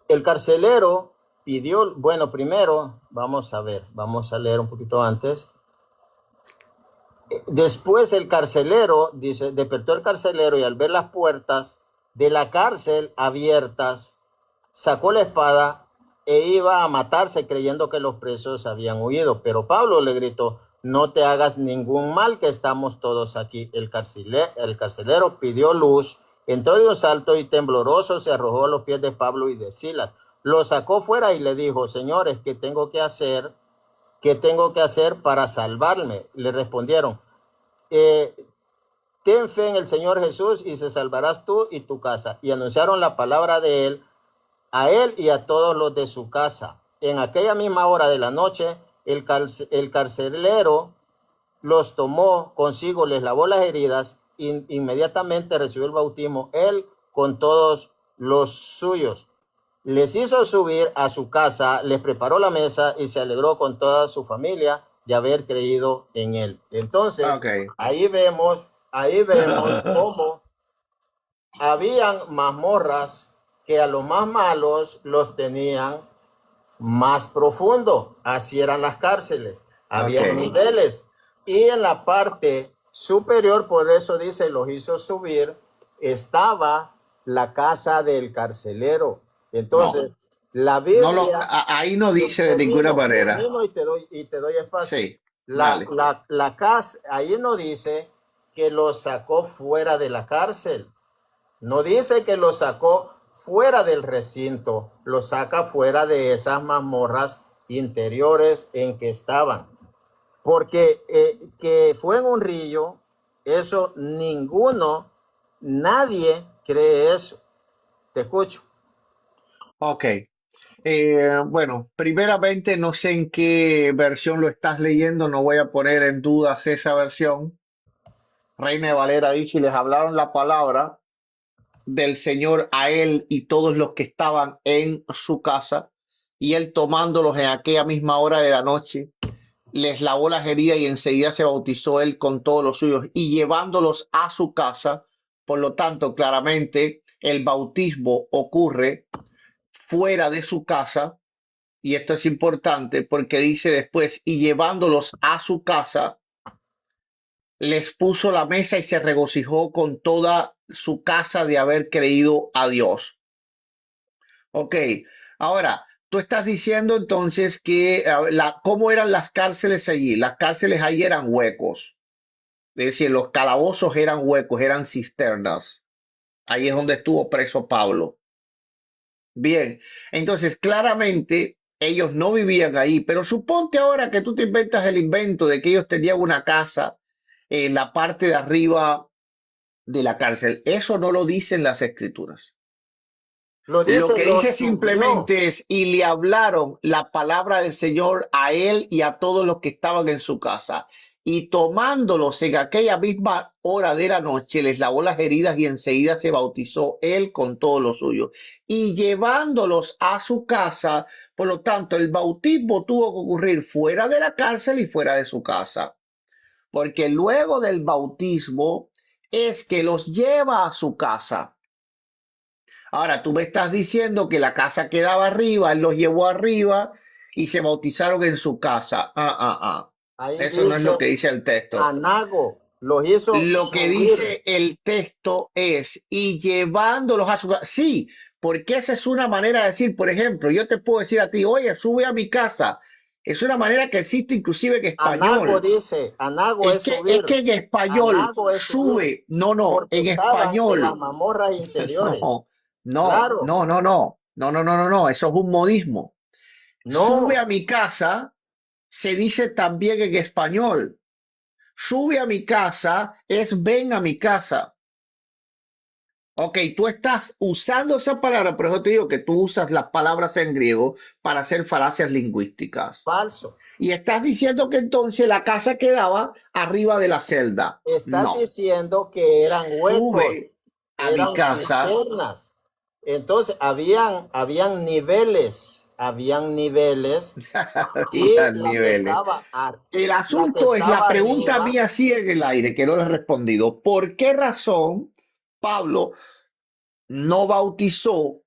el carcelero pidió, bueno, primero, vamos a ver, vamos a leer un poquito antes. Después el carcelero, dice, despertó el carcelero y al ver las puertas de la cárcel abiertas, sacó la espada e iba a matarse creyendo que los presos habían huido. Pero Pablo le gritó, no te hagas ningún mal, que estamos todos aquí. El carcelero pidió luz, entró de un salto y tembloroso se arrojó a los pies de Pablo y de Silas. Lo sacó fuera y le dijo, señores, ¿qué tengo que hacer? ¿Qué tengo que hacer para salvarme? Le respondieron, eh, ten fe en el Señor Jesús y se salvarás tú y tu casa. Y anunciaron la palabra de él a él y a todos los de su casa. En aquella misma hora de la noche, el carcelero los tomó consigo, les lavó las heridas, inmediatamente recibió el bautismo, él con todos los suyos. Les hizo subir a su casa, les preparó la mesa y se alegró con toda su familia de haber creído en él. Entonces, Ok. ahí vemos cómo habían mazmorras que a los más malos los tenían más profundo. Así eran las cárceles. Ok. Habían niveles. Y en la parte superior, por eso dice, los hizo subir, estaba la casa del carcelero. No. Entonces, la No lo, Biblia, ahí no dice de ninguna manera. termino y te doy espacio. Sí. La, Dale. la, la casa, ahí no dice que lo sacó fuera de la cárcel. No dice que lo sacó fuera del recinto, lo saca fuera de esas mazmorras interiores en que estaban. Porque que fue en un río, eso nadie cree eso. Te escucho. Ok. Bueno, primeramente no sé en qué versión lo estás leyendo, no voy a poner en dudas esa versión. Reina de Valera dice, y les hablaron la palabra del Señor a él y todos los que estaban en su casa, y él tomándolos en aquella misma hora de la noche, les lavó las heridas y enseguida se bautizó él con todos los suyos y llevándolos a su casa. Por lo tanto, claramente el bautismo ocurre fuera de su casa. Y esto es importante porque dice después, y llevándolos a su casa, les puso la mesa y se regocijó con toda su casa de haber creído a Dios. Ok, ahora, tú estás diciendo entonces que ¿cómo eran las cárceles allí? Las cárceles allí eran huecos, es decir, los calabozos eran huecos, eran cisternas. Ahí es donde estuvo preso Pablo. Bien, entonces claramente ellos no vivían ahí, pero suponte ahora que tú te inventas el invento de que ellos tenían una casa en la parte de arriba de la cárcel. Eso no lo dicen las escrituras. Lo Lo dice, que lo dice subió. simplemente es, y le hablaron la palabra del Señor a él y a todos los que estaban en su casa. Y tomándolos en aquella misma hora de la noche, les lavó las heridas y enseguida se bautizó él con todo lo suyo. Y llevándolos a su casa, por lo tanto, el bautismo tuvo que ocurrir fuera de la cárcel y fuera de su casa. Porque luego del bautismo es que los lleva a su casa. Ahora, tú me estás diciendo que la casa quedaba arriba, él los llevó arriba y se bautizaron en su casa. Ahí Eso no es lo dice que dice el texto. Anago, los hizo Lo que subir. dice el texto es, y llevándolos a su casa. Sí, porque esa es una manera de decir, por ejemplo, yo te puedo decir a ti, oye, sube a mi casa. Es una manera que existe inclusive en Anago español. dice, Anago es Es subir. que en español Anago es subir. sube, no, Porque en estaban en las español. mazmorras interiores. No, no, Claro, no, no, no, no, no, no, no, no, eso es un modismo. Sube no, a mi casa se dice también en español. Sube a mi casa es ven a mi casa. Ok, tú estás usando esa palabra, por eso te digo que tú usas las palabras en griego para hacer falacias lingüísticas. falso. Y estás diciendo que entonces la casa quedaba arriba de la celda. Estás No, diciendo que eran sube huecos, a mi eran casa. cisternas. Entonces, habían niveles y Había niveles. El la que asunto es, la estaba pregunta arriba, mía sigue en el aire, que no le he respondido. ¿Por qué razón Pablo no bautizó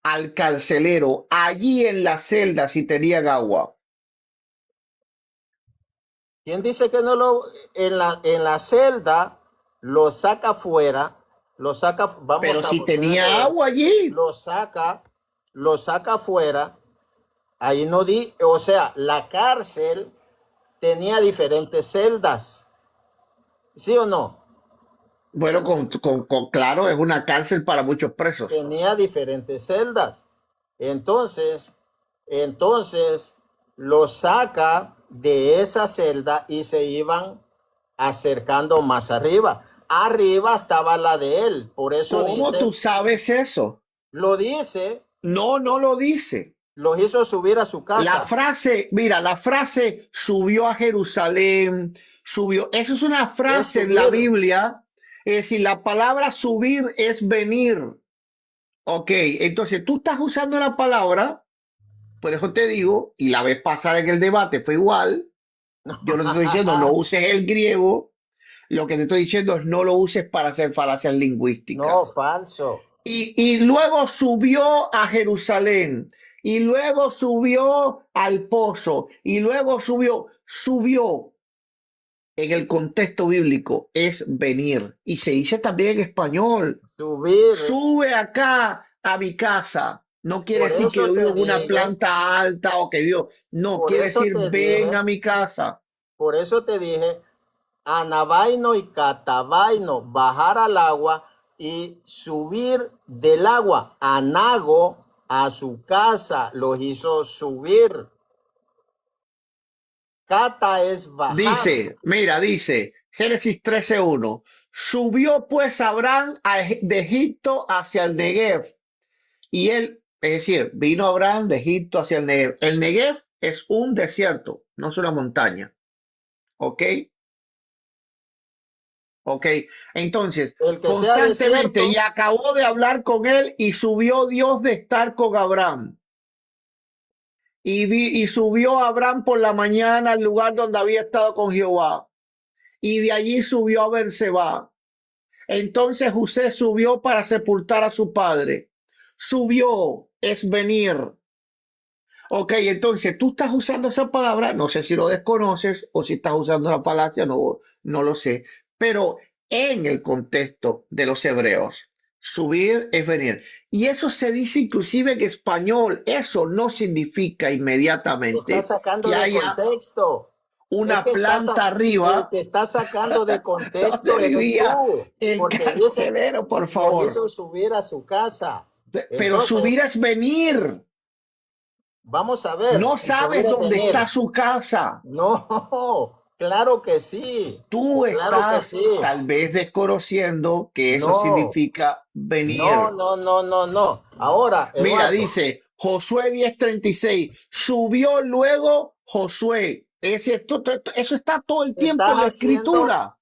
al carcelero allí en la celda si tenían agua? ¿quién dice que no en la celda lo saca fuera? Lo saca, Pero vamos a si tenía leer, agua allí. lo saca, lo saca fuera. Ahí no o sea, la cárcel tenía diferentes celdas, ¿sí o no? Bueno, claro, es una cárcel para muchos presos. Tenía diferentes celdas. Entonces, entonces lo saca de esa celda y se iban acercando más arriba. Arriba estaba la de él, por eso ¿Cómo tú dice, sabes eso? lo dice, No, no lo dice. los hizo subir a su La casa. frase, mira, la frase subió a Jerusalén, subió, eso es una Es frase en la subir. Biblia. Es decir, la palabra subir es venir. Ok, entonces tú estás usando la palabra, por eso te digo, y la vez pasada en el debate fue igual. Yo no te estoy diciendo no uses el griego, lo que te estoy diciendo es no lo uses para hacer falacias No, lingüísticas. falso. Y luego subió a Jerusalén, y luego subió al pozo, y luego subió en el contexto bíblico, es venir. Y se dice también en español, Subir. sube acá a mi casa. No quiere Por decir que eso yo vivo te en una dije, planta alta o que vivo, no, por quiere eso decir te ven dije, a mi casa. por eso te dije, Anabaino y Catabaino, bajar al agua y subir del agua. Anago a su casa los hizo subir. Cata es bajar. Dice, mira, dice Génesis 13:1, subió pues Abraham de Egipto hacia el Negev. Y él, es decir, vino Abraham de Egipto hacia el Negev. El Negev es un desierto, no es una montaña. ¿Ok? ¿Ok? Entonces, El que sea constantemente, y desierto, acabó de hablar con él y subió Dios de estar con Abraham. Y subió Abraham por la mañana al lugar donde había estado con Jehová. Y de allí subió a Berseba. Entonces José subió para sepultar a su padre. Subió es venir. Ok, entonces tú estás usando esa palabra, no sé si lo desconoces o si estás usando la falacia, no, no lo sé, pero en el contexto de los hebreos, subir es venir. Y eso se dice inclusive en español, eso no significa está inmediatamente sacando que de haya contexto. Es una que planta el arriba que está sacando de contexto donde eres vivía tú, el porque dice carcelero, por que favor. hizo subir a su casa. Pero Entonces, subir es venir. vamos a ver No si subir sabes es dónde está venir. su casa. No, claro que sí, Tú claro que estás sí. tal vez desconociendo que eso No, significa no, venir. no, no, no, no. Ahora, Mira, Eduardo, dice Josué 10:36, subió luego Josué. Eso está todo el tiempo en estás la haciendo escritura.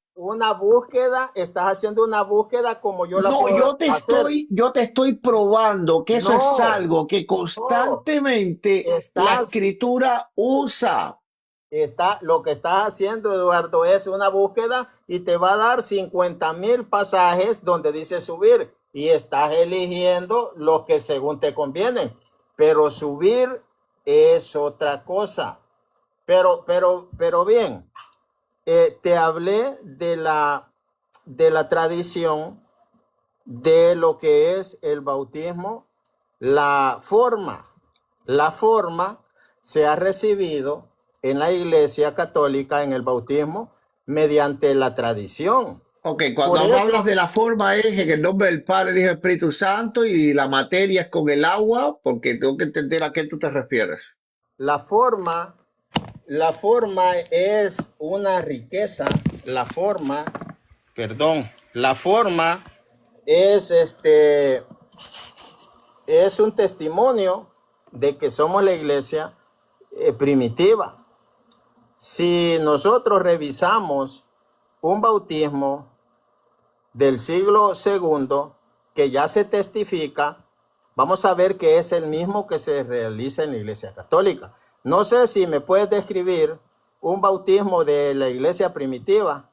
estás haciendo una búsqueda como yo la No, puedo hacer. yo te estoy probando que eso es No, algo que no, constantemente la estás, escritura usa. lo que estás haciendo, Eduardo, es una búsqueda y te va a dar 50,000 pasajes donde dice subir y estás eligiendo los que según te convienen. Pero subir es otra cosa. Pero bien, te hablé de la tradición de lo que es el bautismo, la forma. La forma se ha recibido en la Iglesia Católica en el bautismo mediante la tradición. Ok, cuando Por hablas de eso la forma es en el nombre del Padre, el Hijo y el Espíritu Santo y la materia es con el agua, porque tengo que entender a qué tú te refieres. la forma, la forma es una riqueza, la forma, perdón, la forma es es un testimonio de que somos la iglesia primitiva. Si nosotros revisamos un bautismo del siglo segundo que ya se testifica, vamos a ver que es el mismo que se realiza en la iglesia católica. No sé si me puedes describir un bautismo de la iglesia primitiva.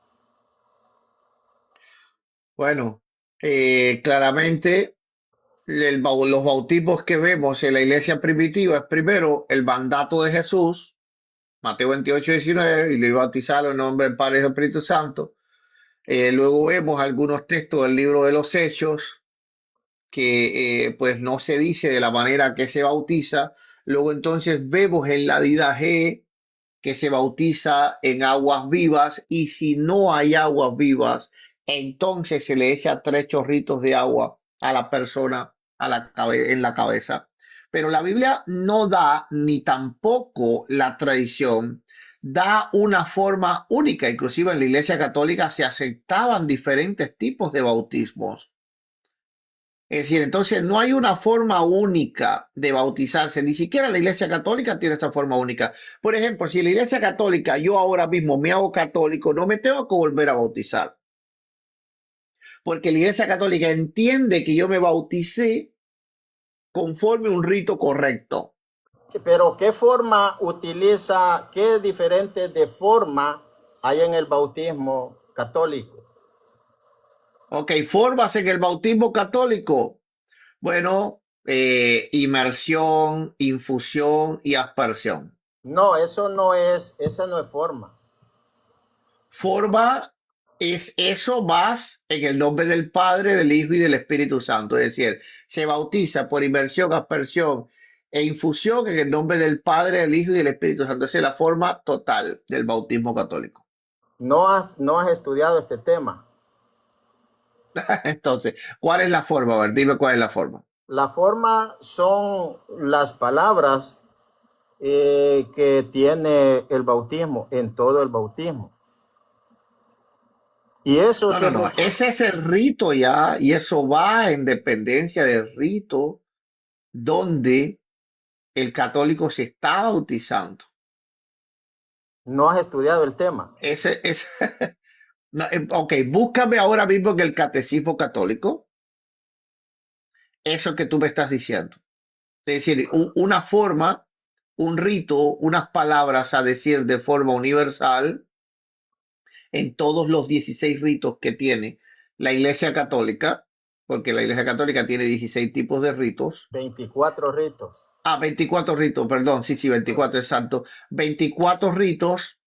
Bueno, claramente los bautismos que vemos en la iglesia primitiva es primero el mandato de Jesús, Mateo 28:19, y le bautizaron en nombre del Padre y del Espíritu Santo. Luego vemos algunos textos del libro de los Hechos que pues no se dice de la manera que se bautiza. Luego entonces vemos en la Didache que se bautiza en aguas vivas y si no hay aguas vivas, entonces se le echa 3 chorritos de agua a la persona en la cabeza. Pero la Biblia no da, ni tampoco la tradición, da una forma única. Inclusive en la Iglesia Católica se aceptaban diferentes tipos de bautismos. Es decir, entonces no hay una forma única de bautizarse, ni siquiera la Iglesia Católica tiene esa forma única. Por ejemplo, si la Iglesia Católica yo ahora mismo me hago católico, no me tengo que volver a bautizar, porque la Iglesia Católica entiende que yo me bauticé conforme un rito correcto. Pero ¿qué forma utiliza, qué diferente de forma hay en el bautismo católico? Ok, formas en el bautismo católico. Bueno, inmersión, infusión y aspersión. No, esa no es forma. Forma es eso más en el nombre del Padre, del Hijo y del Espíritu Santo. Es decir, se bautiza por inmersión, aspersión e infusión en el nombre del Padre, del Hijo y del Espíritu Santo. Esa es la forma total del bautismo católico. No has estudiado este tema. Entonces, ¿cuál es la forma? A ver, dime cuál es la forma. La forma son las palabras que tiene el bautismo, en todo el bautismo. Y eso No, no, se no. recibe. Ese es el rito ya, y eso va en dependencia del rito donde el católico se está bautizando. No has estudiado el tema. Ese es. No, ok, búscame ahora mismo en el catecismo católico eso que tú me estás diciendo. Es decir, una forma, un rito, unas palabras a decir de forma universal en todos los 16 ritos que tiene la Iglesia Católica, porque la Iglesia Católica tiene 16 tipos de ritos. 24 ritos. 24 ritos, perdón, sí, sí, Sí. 24, exacto. 24 ritos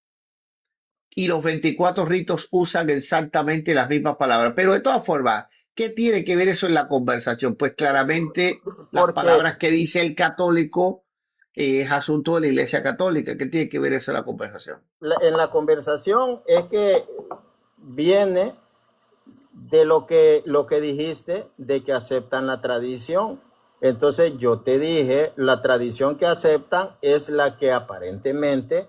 y los 24 ritos usan exactamente las mismas palabras. Pero de todas formas, ¿qué tiene que ver eso en la conversación? Pues claramente las Porque palabras que dice el católico es asunto de la Iglesia Católica. ¿Qué tiene que ver eso en la conversación? en la conversación es que viene de lo que dijiste, de que aceptan la tradición. Entonces yo te dije, la tradición que aceptan es la que aparentemente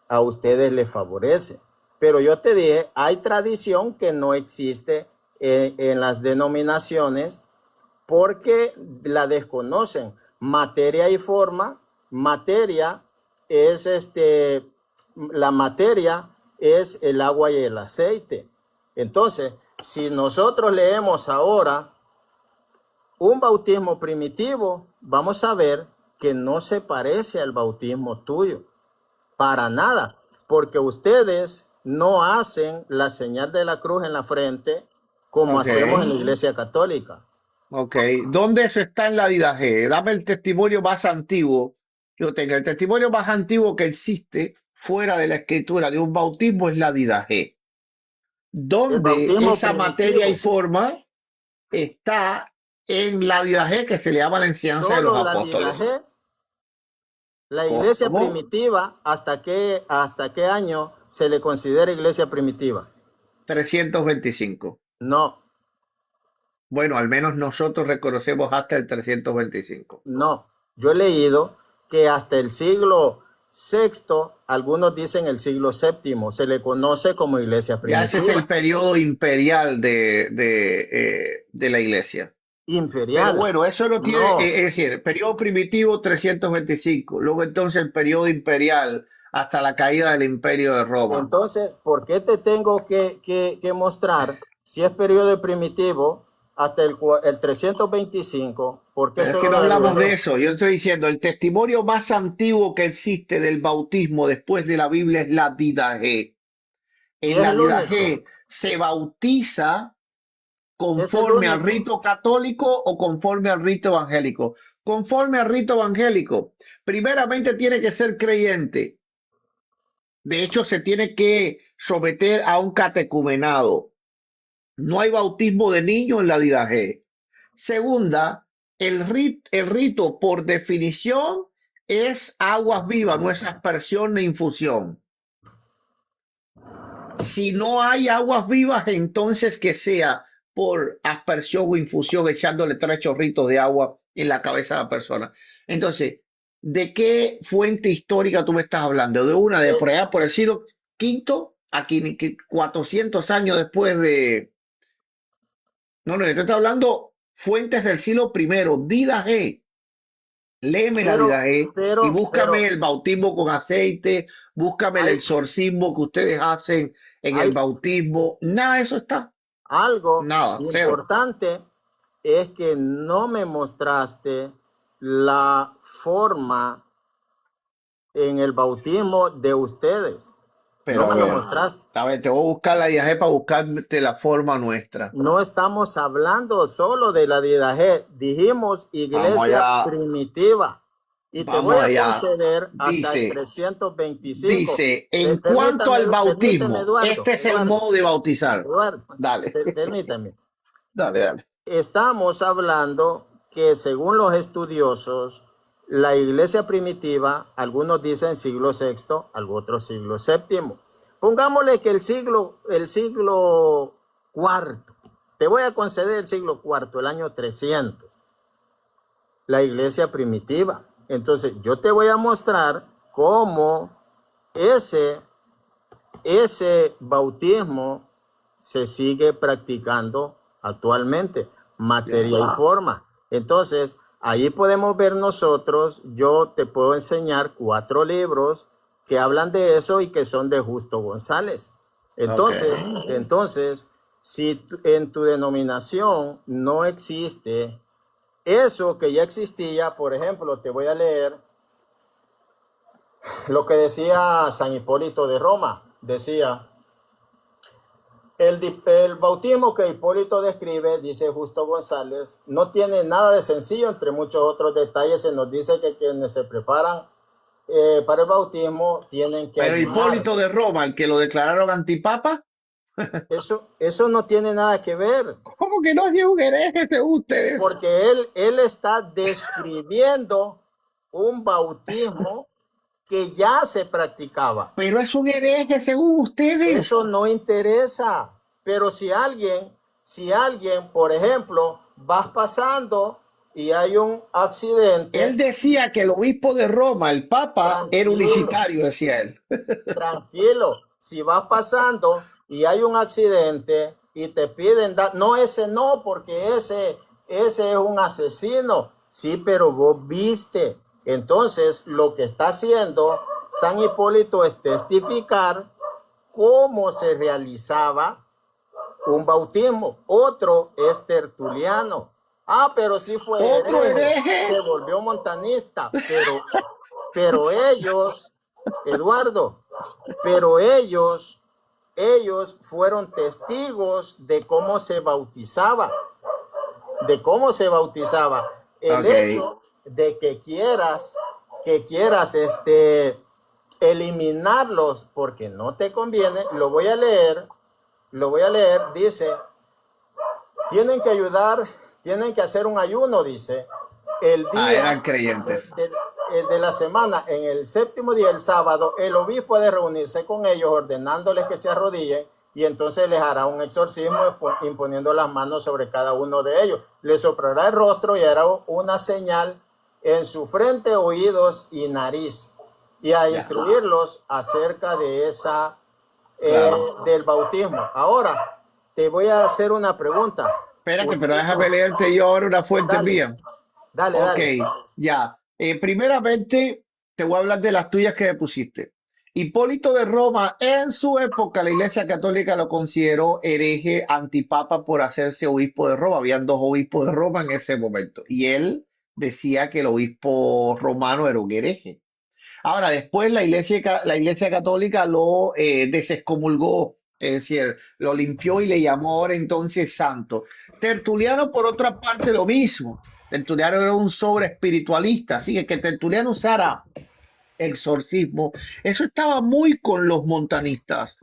a ustedes les favorece. Pero yo te dije, hay tradición que no existe en las denominaciones porque la desconocen. Materia y forma, materia es la materia es el agua y el aceite. Entonces, si nosotros leemos ahora un bautismo primitivo, vamos a ver que no se parece al bautismo tuyo, para nada, porque ustedes no hacen la señal de la cruz en la frente como Ok, hacemos en la Iglesia Católica. ok. ¿Dónde eso está en la Didache? Dame el testimonio más antiguo que yo tenga. El testimonio más antiguo que existe fuera de la escritura de un bautismo es la Didache, El donde bautismo esa materia y primitivo, forma está en la Didache que se le llama la enseñanza de los solo la apóstoles. Didache, la iglesia ¿Cómo? primitiva, hasta qué año se le considera iglesia primitiva? 325. No, Bueno, al menos nosotros reconocemos hasta el 325. no. Yo he leído que hasta el siglo sexto, algunos dicen el siglo séptimo, se le conoce como iglesia Ya ese es el primitiva, periodo imperial de la iglesia. Pero imperial. bueno, eso no tiene, No. es decir, el periodo primitivo 325, luego entonces el periodo imperial hasta la caída del imperio de Roma. Entonces, ¿por qué te tengo que mostrar si es periodo primitivo hasta el 325? ¿Por qué Pero es que no solo la hablamos de Didache? eso. Yo estoy diciendo, el testimonio más antiguo que existe del bautismo después de la Biblia es la Didache. Y En es la el único, Didache se bautiza es el conforme al único. rito católico o conforme al rito evangélico. Conforme al rito evangélico, primeramente tiene que ser creyente. De hecho, se tiene que someter a un catecumenado. No hay bautismo de niños en la Didache. Segunda, el rito por definición es aguas vivas, no es aspersión ni infusión. Si no hay aguas vivas, entonces que sea por aspersión o infusión, echándole 3 chorritos de agua en la cabeza de la persona. Entonces, ¿de qué fuente histórica tú me estás hablando? ¿De una de Eh, por allá, por el siglo quinto, aquí 400 años después de... No, no, yo te estoy hablando fuentes del siglo primero, Didache. Léeme la pero, Didache y búscame pero el bautismo con aceite, búscame el hay exorcismo que ustedes hacen en el hay bautismo. Nada de eso está. algo Nada, cero. importante, es que no me mostraste la forma en el bautismo de ustedes. Pero No me lo mostraste. a ver, te voy a buscar la Didache para buscarte la forma nuestra. No estamos hablando solo de la Didache, dijimos Vamos iglesia allá, primitiva. Y te voy vamos a allá. conceder hasta el Dice, 325. dice, en cuanto al Permíteme, bautismo, Eduardo, este es el modo de bautizar. Eduardo, Dale, permítame. dale, dale. Estamos hablando que según los estudiosos, la iglesia primitiva, algunos dicen siglo sexto, otros siglo séptimo. Pongámosle que el siglo cuarto, te voy a conceder el siglo cuarto, el año 300, la iglesia primitiva. Entonces, yo te voy a mostrar cómo ese, ese bautismo se sigue practicando actualmente, Ya. materia y forma. Entonces, ahí podemos ver nosotros, yo te puedo enseñar 4 libros que hablan de eso y que son de Justo González. Ok. Entonces, si en tu denominación no existe eso que ya existía, por ejemplo, te voy a leer lo que decía San Hipólito de Roma. Decía, el bautismo que Hipólito describe, dice Justo González, no tiene nada de sencillo, entre muchos otros detalles se nos dice que quienes se preparan para el bautismo tienen que Pero ayunar. Hipólito de Roma, el que lo declararon antipapa, Eso no tiene nada que ver, ¿cómo que no es un hereje según ustedes? porque él está describiendo un bautismo que ya se practicaba. Pero es un hereje según ustedes. Eso no interesa. Pero si alguien, por ejemplo, vas pasando y hay un Él accidente, decía que el obispo de Roma, el Papa, era tranquilo, unicitario, decía él. tranquilo. Si vas pasando y hay un accidente y te piden dar, no, ese no, porque ese es un asesino. Sí, pero vos viste. Entonces, lo que está haciendo San Hipólito es testificar cómo se realizaba un bautismo. Otro es Tertuliano. Ah, pero sí fue Otro hereje, se hereje. volvió montanista, pero ellos, Eduardo, pero ellos fueron testigos de cómo se bautizaba, de cómo se bautizaba. El Ok. hecho de que quieras eliminarlos porque no te conviene, lo voy a leer, dice, tienen que ayudar, tienen que hacer un ayuno, dice, el Ah, día eran creyentes. de la semana, en el séptimo día, el sábado, el obispo ha de reunirse con ellos, ordenándoles que se arrodillen, y entonces les hará un exorcismo imponiendo las manos sobre cada uno de ellos. Les soplará el rostro y hará una señal en su frente, oídos y nariz, y a Ya, instruirlos acerca de claro. del bautismo. Ahora, te voy a hacer una pregunta. Espérate, pero Usted, déjame leerte yo ahora una fuente dale, mía. dale, Ok, dale. ya. Primeramente, te voy a hablar de las tuyas que me pusiste. Hipólito de Roma, en su época, la Iglesia Católica lo consideró hereje antipapa por hacerse obispo de Roma. Habían dos obispos de Roma en ese momento. Y él decía que el obispo romano era un hereje. Ahora, después la iglesia Católica lo desexcomulgó, es decir, lo limpió y le llamó ahora entonces santo. Tertuliano, por otra parte, lo mismo. Tertuliano era un sobre espiritualista, así que Tertuliano usara exorcismo, eso estaba muy con los montanistas,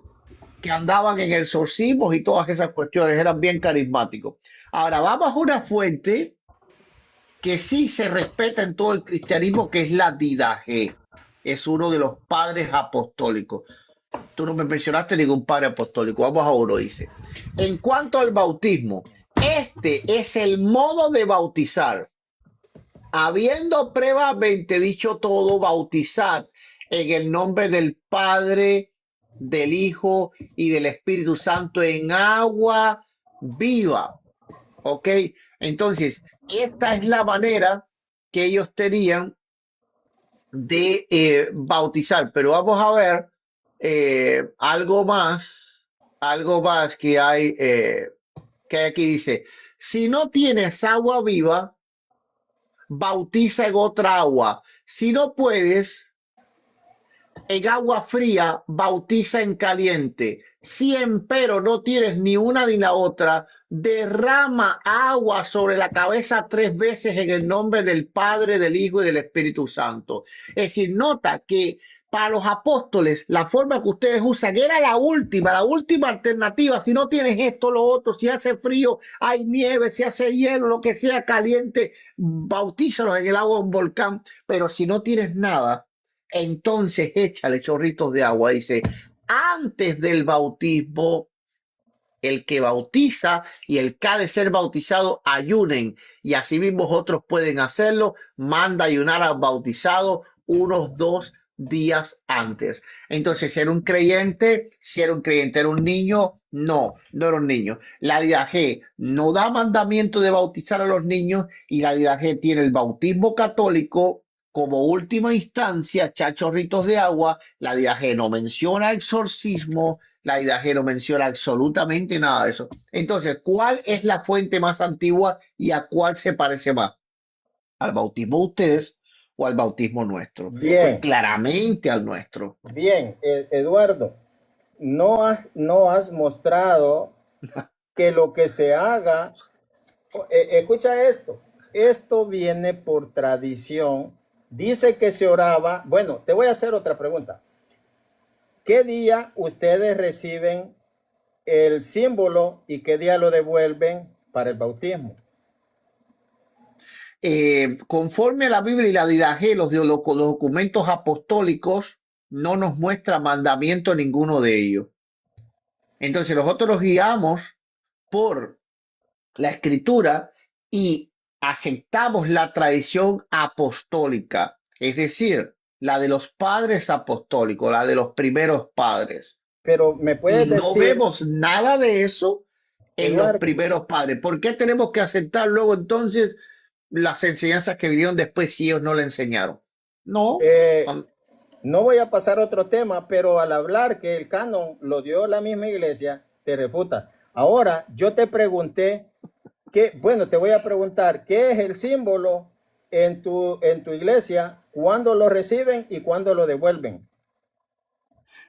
que andaban en exorcismos y todas esas cuestiones, eran bien carismáticos. Ahora, vamos a una fuente que sí se respeta en todo el cristianismo, que es la Didache. Es uno de los padres apostólicos. Tú no me mencionaste ningún padre apostólico. Vamos a uno, dice. En cuanto al bautismo, este es el modo de bautizar. Habiendo previamente dicho todo, bautizad en el nombre del Padre, del Hijo y del Espíritu Santo en agua viva. ¿Ok? Entonces, esta es la manera que ellos tenían de bautizar. Pero vamos a ver algo más que hay aquí dice, si no tienes agua viva, bautiza en otra agua. Si no puedes, en agua fría, bautiza en caliente. Si empero no tienes ni una ni la otra, derrama agua sobre la cabeza 3 veces en el nombre del Padre, del Hijo y del Espíritu Santo. Es decir, nota que para los apóstoles, la forma que ustedes usan era la última alternativa. Si no tienes esto, lo otro, si hace frío, hay nieve, si hace hielo, lo que sea caliente, bautízalos en el agua de un volcán. Pero si no tienes nada, entonces échale chorritos de agua. Dice, antes del bautismo, el que bautiza y el que ha de ser bautizado ayunen, y así mismo otros pueden hacerlo. Manda ayunar al bautizado unos 2 días antes. Entonces, si era un creyente, era un niño, no era un niño. La Didache no da mandamiento de bautizar a los niños, y la Didache tiene el bautismo católico como última instancia, chachorritos de agua. La Didache no menciona exorcismo, la Didache no menciona absolutamente nada de eso. Entonces, ¿cuál es la fuente más antigua y a cuál se parece más? ¿Al bautismo de ustedes o al bautismo nuestro? Pues Bien, claramente al nuestro. bien, Eduardo, no has mostrado que lo que se haga, escucha esto viene por tradición, dice que se oraba, bueno, te voy a hacer otra pregunta. ¿Qué día ustedes reciben el símbolo y qué día lo devuelven para el bautismo? Conforme a la Biblia y la Didache, los documentos apostólicos no nos muestra mandamiento ninguno de ellos. Entonces nosotros nos guiamos por la escritura, y aceptamos la tradición apostólica, es decir, la de los padres apostólicos, la de los primeros padres. Pero me Y puedes no decir, vemos nada de eso en los Eduardo, primeros padres. ¿Por qué tenemos que aceptar luego entonces las enseñanzas que vinieron después si ellos no le enseñaron? No, eh, no, no voy a pasar a otro tema, pero al hablar que el canon lo dio la misma iglesia, te refuta. Ahora, yo te pregunté, bueno, te voy a preguntar, ¿qué es el símbolo en tu iglesia? ¿Cuándo lo reciben y cuándo lo devuelven?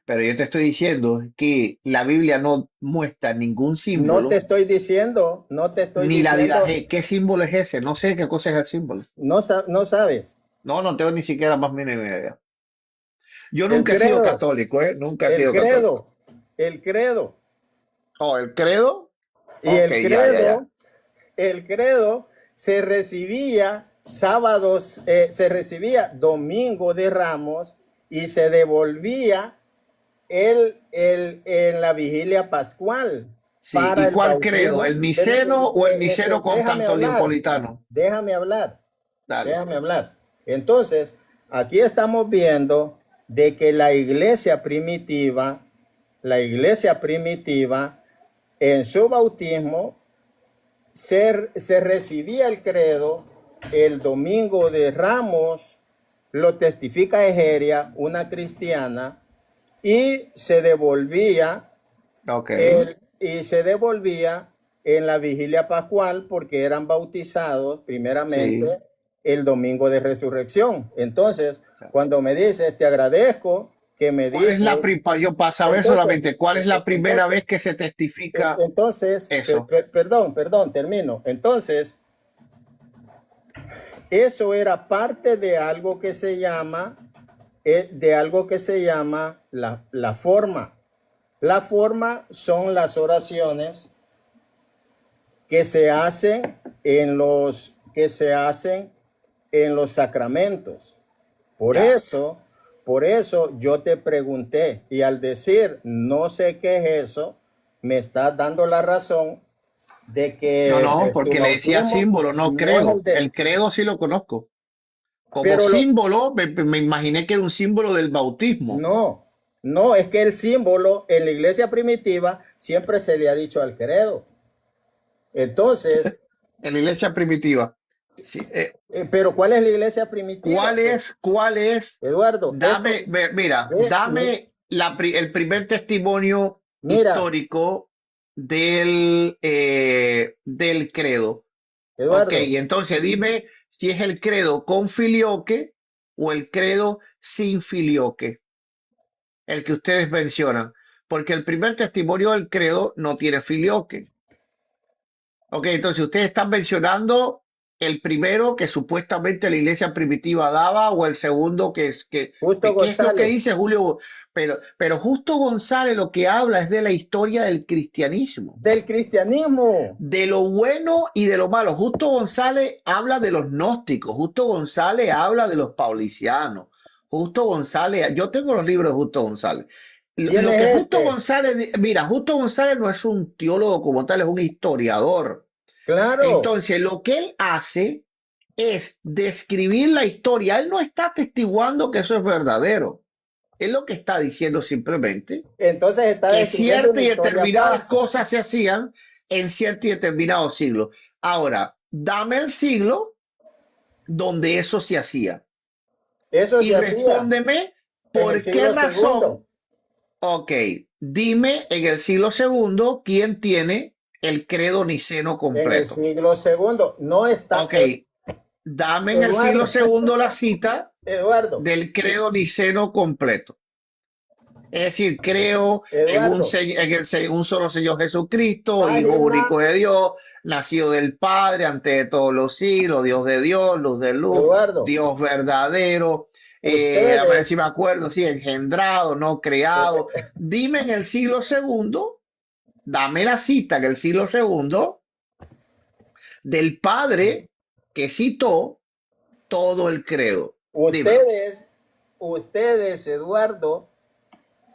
pero yo te estoy diciendo que la Biblia no muestra ningún No te símbolo estoy diciendo, no te estoy ni la diciendo, dirás, ¿qué símbolo es ese? No sé qué cosa es el símbolo. no, no sabes. No, no tengo ni siquiera más mínima idea. Yo El nunca he sido credo, católico, ¿eh? Nunca he el sido católico. credo, el credo. Oh, el credo. Y Ok, ya, ya, ya. el credo se recibía sábados, se recibía domingo de Ramos y se devolvía en la vigilia pascual Sí, para ¿y el cuál credo? bautismo. ¿El niceno o el niceno Déjame hablar, constantinopolitano? déjame hablar, Dale. déjame hablar. Entonces, aquí estamos viendo de que la iglesia primitiva, en su bautismo, se recibía el credo el domingo de Ramos, lo testifica Egeria, una cristiana, y se devolvía Ok. en la vigilia pascual porque eran bautizados primeramente Sí. el domingo de resurrección. Entonces, cuando me dices, te agradezco que me ¿Cuál es la dices, primera, yo para saber entonces, solamente, cuál es la primera vez entonces, que se testifica eso? perdón, termino. Entonces, eso era parte de algo que se llama la forma. La forma son las oraciones que se hacen en los sacramentos. Por Ya. eso, por eso yo te pregunté y al decir no sé qué es eso, me estás dando la razón de No, que no, tu porque le decía bautismo símbolo, no no es credo. El credo sí lo conozco. Como pero símbolo, me imaginé que era un símbolo del bautismo. no, no, es que el símbolo en la iglesia primitiva siempre se le ha dicho al credo. Entonces, En la iglesia primitiva. Sí, pero ¿cuál es la iglesia primitiva? Pues, cuál es? Eduardo, esto, Mira, dame el primer testimonio mira, histórico del credo. Ok, Eduardo, entonces dime si es el credo con filioque o el credo sin filioque, el que ustedes mencionan, porque el primer testimonio del credo no tiene filioque. Ok, entonces ustedes están mencionando el primero que supuestamente la iglesia primitiva daba o el segundo Justo ¿qué es lo que González, dice Julio? Pero justo González lo que habla es de la historia del cristianismo, del cristianismo. de lo bueno y de lo malo. Justo González habla de los gnósticos, Justo González habla de los paulicianos, Justo González, yo tengo los libros de Justo González. ¿Quién Lo que es Justo este? González, mira, Justo González no es un teólogo como tal, es un historiador. Claro. Entonces, lo que él hace es describir la historia. Él no está atestiguando que eso es verdadero. Él lo que está diciendo simplemente Entonces está que describiendo ciertas una y historia determinadas falsa. cosas se hacían en cierto y determinado siglo. Ahora, dame el siglo donde eso se hacía Eso y se hacía respóndeme en el por qué siglo razón. segundo, Ok, dime en el siglo segundo quién tiene el credo niceno en el completo. siglo segundo. No está, Ok, dame en el siglo Eduardo, segundo la cita Eduardo, del credo niceno completo. Es decir, creo Eduardo, en un solo Señor Jesucristo, Hijo página, único de Dios, nacido del Padre, antes de todos los siglos, Dios de Dios, luz de luz, Eduardo, Dios verdadero, a ver si ustedes, me acuerdo, sí, engendrado, no creado. Dime en el siglo segundo, dame la cita en el siglo segundo del Padre que citó todo el credo. Dímelo. ustedes, ustedes, Eduardo,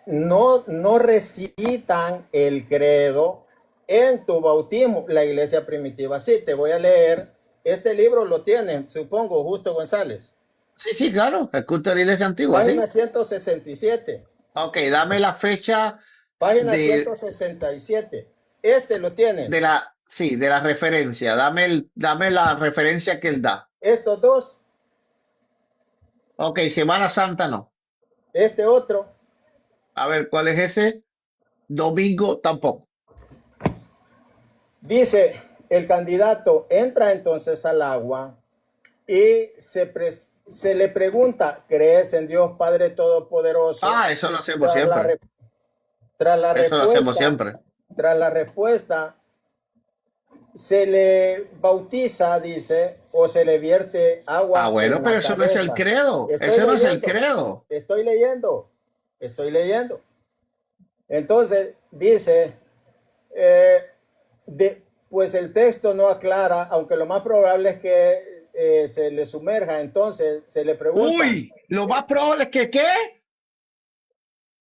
no recitan el credo en tu bautismo. La iglesia primitiva, sí, te voy a leer Este libro lo tiene, supongo, Justo González. Sí, sí, claro, el culto de la iglesia antigua, Página sí. 167. Ok, dame la fecha Página de, 167. Este lo tienes. sí, de la referencia. Dame la referencia que él da. Estos dos, Ok, Semana Santa no. este otro. A ver, ¿cuál es ese? Domingo tampoco. Dice, el candidato entra entonces al agua y se le pregunta, ¿crees en Dios Padre Todopoderoso? Ah, eso lo hacemos Tras la, siempre. re- tras la Eso lo hacemos respuesta, siempre. tras la respuesta, se le bautiza, dice, o se le vierte Ah, agua bueno, en pero la eso no es el cabeza. credo. Estoy Ese no es el leyendo, credo. estoy leyendo, estoy leyendo. Entonces dice, eh, pues el texto no aclara, aunque lo más probable es que se le sumerja. Entonces se le pregunta, Uy, lo más probable es que ¿qué?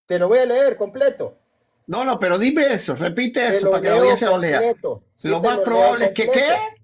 te lo voy a leer completo, No, no, pero dime eso, repite te eso lo para que la leo audiencia lo lea. completo, sí Lo te más lo leo probable es que ¿qué? completo,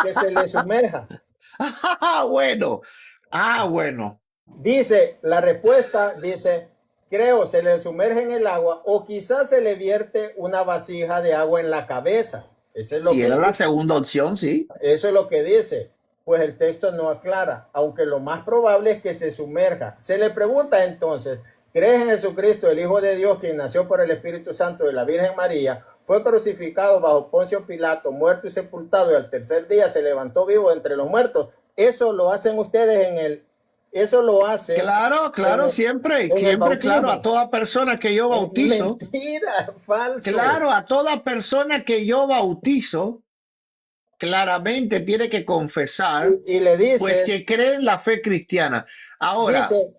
que se le sumerja. Ah, bueno. Ah, bueno. Dice, la respuesta dice, creo, se le sumerge en el agua o quizás se le vierte una vasija de agua en la cabeza. Eso es lo Si que era la dice. segunda opción, sí. Eso es lo que dice. Pues el texto no aclara, aunque lo más probable es que se sumerja. Se le pregunta entonces, ¿crees en Jesucristo, el Hijo de Dios, quien nació por el Espíritu Santo de la Virgen María, fue crucificado bajo Poncio Pilato, muerto y sepultado, y al tercer día se levantó vivo entre los muertos? Eso lo hacen ustedes eso lo hacen Claro, en claro, siempre, en el siempre, claro, a bautismo. toda persona que yo Es bautizo, mentira, falso. claro, a toda persona que yo bautizo, claramente tiene que confesar, Y le pues dices, que cree en la fe cristiana. Ahora, dice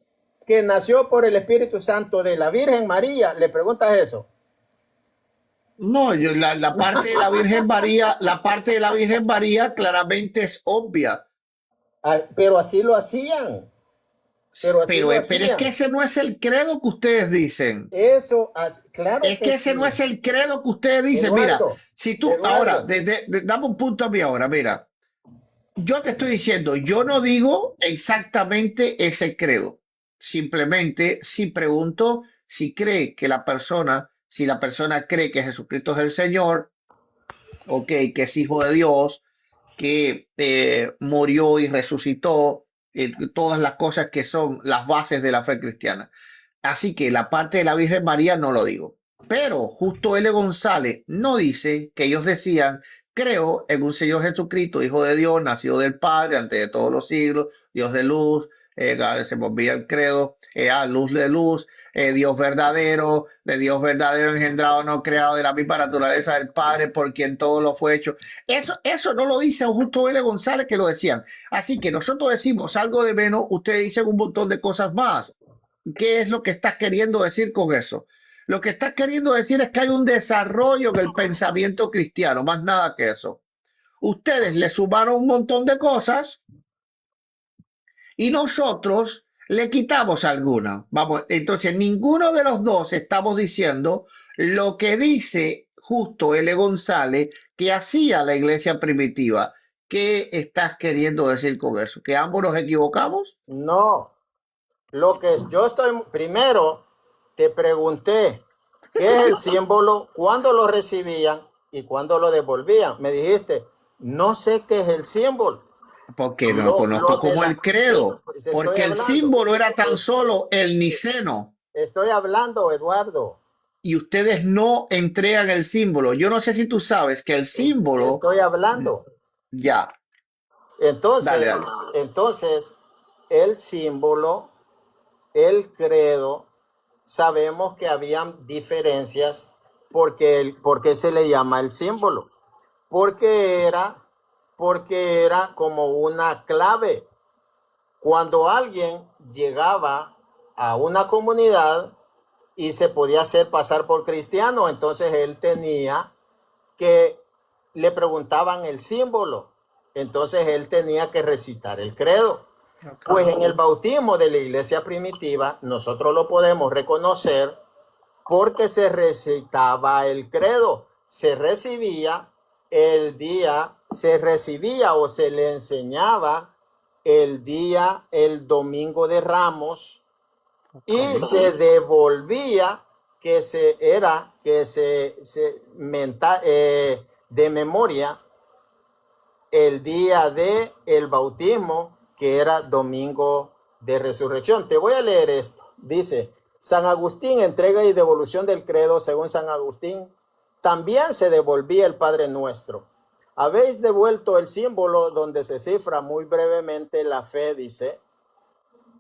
que nació por el Espíritu Santo de la Virgen María. Le preguntas eso. no, la parte de la Virgen María, la parte de la Virgen María claramente es obvia. Ah, pero así lo hacían. Pero así lo Pero es que hacían. ese no es el credo que ustedes dicen. Eso, claro Es que que ese no sí. es el credo que ustedes dicen. Mira, Eduardo, si tú, ahora, Eduardo, dame un punto a mí ahora, mira, yo te estoy diciendo, yo no digo exactamente ese credo. Simplemente si pregunto si cree que la persona, si la persona cree que Jesucristo es el Señor, ok, que es hijo de Dios, que murió y resucitó, todas las cosas que son las bases de la fe cristiana. Así que la parte de la Virgen María no lo digo. Pero justo L. González no dice que ellos decían, creo en un Señor Jesucristo, Hijo de Dios, nacido del Padre, antes de todos los siglos, Dios de luz, se volvía el credo, luz de luz, de Dios verdadero, engendrado, no creado, de la misma naturaleza del Padre, por quien todo lo fue hecho. Eso no lo dice justo L. González que lo decían. Así que nosotros decimos algo de menos, ustedes dicen un montón de cosas más. ¿Qué es lo que estás queriendo decir con eso? Lo que estás queriendo decir es que hay un desarrollo en el pensamiento cristiano, más nada que eso. Ustedes le sumaron un montón de cosas y nosotros le quitamos algunas. Vamos, entonces ninguno de los dos estamos diciendo lo que dice justo L. González que hacía la iglesia primitiva. ¿Qué estás queriendo decir con eso? ¿Que ambos nos equivocamos? no. Lo que yo estoy, primero te pregunté qué es el símbolo, cuándo lo recibían y cuándo lo devolvían. Me dijiste, no sé qué es el símbolo. Porque no lo conozco Lo de como la, el credo, pues porque el símbolo era tan solo el niceno estoy hablando, Eduardo. y ustedes no entregan el símbolo. Yo no sé si tú sabes que el símbolo, Estoy hablando. ya, dale, Entonces, dale. entonces, el símbolo, el credo, sabemos que habían diferencias porque se le llama el símbolo. Porque era, porque era como una clave. Cuando alguien llegaba a una comunidad y se podía hacer pasar por cristiano, entonces él tenía que le preguntaban el símbolo, entonces él tenía que recitar el credo. Okay. Pues en el bautismo de la iglesia primitiva nosotros lo podemos reconocer porque se recitaba el credo, se recibía el día, se recibía o se le enseñaba el domingo de Ramos, y Ok, se devolvía que se de memoria el día de el bautismo, que era domingo de resurrección. Te voy a leer esto. Dice, San Agustín, entrega y devolución del credo, según San Agustín, también se devolvía el Padre Nuestro. Habéis devuelto el símbolo donde se cifra muy brevemente la fe, dice,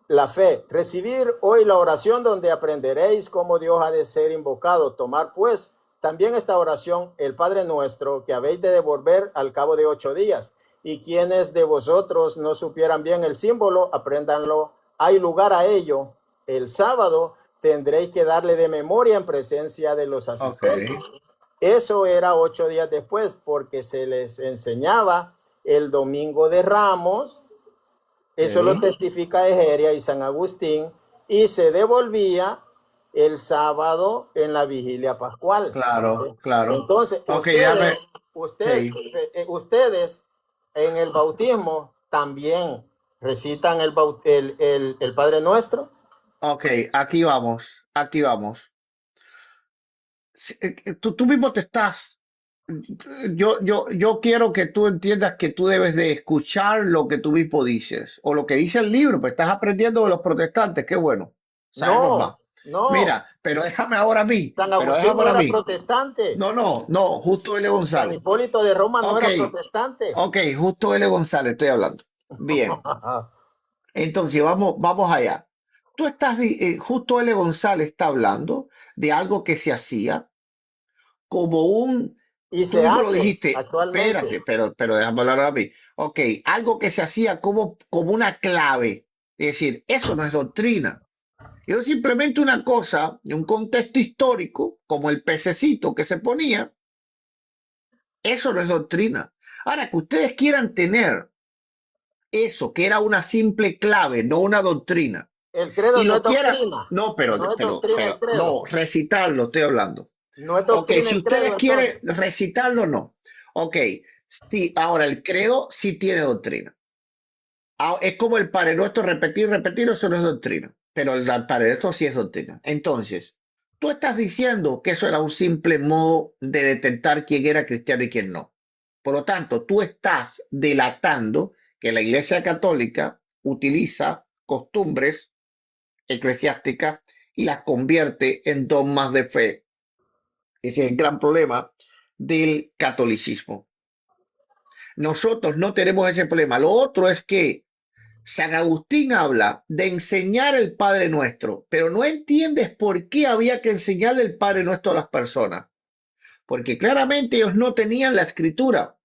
la fe. Recibir hoy la oración donde aprenderéis cómo Dios ha de ser invocado. Tomar pues también esta oración, el Padre Nuestro, que habéis de devolver al cabo de 8 días. Y quienes de vosotros no supieran bien el símbolo, apréndanlo. Hay lugar a ello. El sábado tendréis que darle de memoria en presencia de los ok, asistentes. Eso era 8 días después, porque se les enseñaba el domingo de Ramos. Eso lo ok. testifica Egeria y San Agustín, y se devolvía el sábado en la vigilia pascual. Claro, claro. Entonces, Ok, déjame. Sí. ustedes en el bautismo también recitan el Padre Nuestro. Ok, aquí vamos, aquí vamos. Tú mismo te estás. Yo quiero que tú entiendas que tú debes de escuchar lo que tú mismo dices, o lo que dice el libro, pues estás aprendiendo de los protestantes, qué bueno, sabemos más. No, no. Mira, pero déjame ahora a mí, San pero Agustín déjame no ahora a era mí. protestante. No, no, no, justo L. San González. Hipólito de Roma no Ok, era protestante. ok, justo L. González, estoy hablando. Bien, entonces vamos allá. Justo L. González está hablando de algo que se hacía como un, Y tú se mismo lo hace dijiste, actualmente. espérate, pero déjame hablar a mí. Ok, algo que se hacía como una clave. Es decir, eso no es doctrina. Es simplemente una cosa, un contexto histórico, como el pececito que se ponía, eso no es doctrina. Ahora, que ustedes quieran tener eso, que era una simple clave, no una doctrina, El credo y no lo es quieran, doctrina. no, No es doctrina el credo. no, recitarlo, estoy hablando. No es Ok, doctrina si el credo ustedes quieren entonces. recitarlo, no. Ok, sí, ahora el credo sí tiene doctrina. Es como el Padre Nuestro, repetir, repetir, eso no es doctrina. Pero el Padre Nuestro sí es doctrina. Entonces, tú estás diciendo que eso era un simple modo de detectar quién era cristiano y quién no. Por lo tanto, tú estás delatando que la Iglesia Católica utiliza costumbres eclesiásticas y las convierte en dogmas de fe. Ese es el gran problema del catolicismo. Nosotros no tenemos ese problema. Lo otro es que San Agustín habla de enseñar el Padre Nuestro, pero no entiendes por qué había que enseñarle el Padre Nuestro a las personas, porque claramente ellos no tenían la escritura.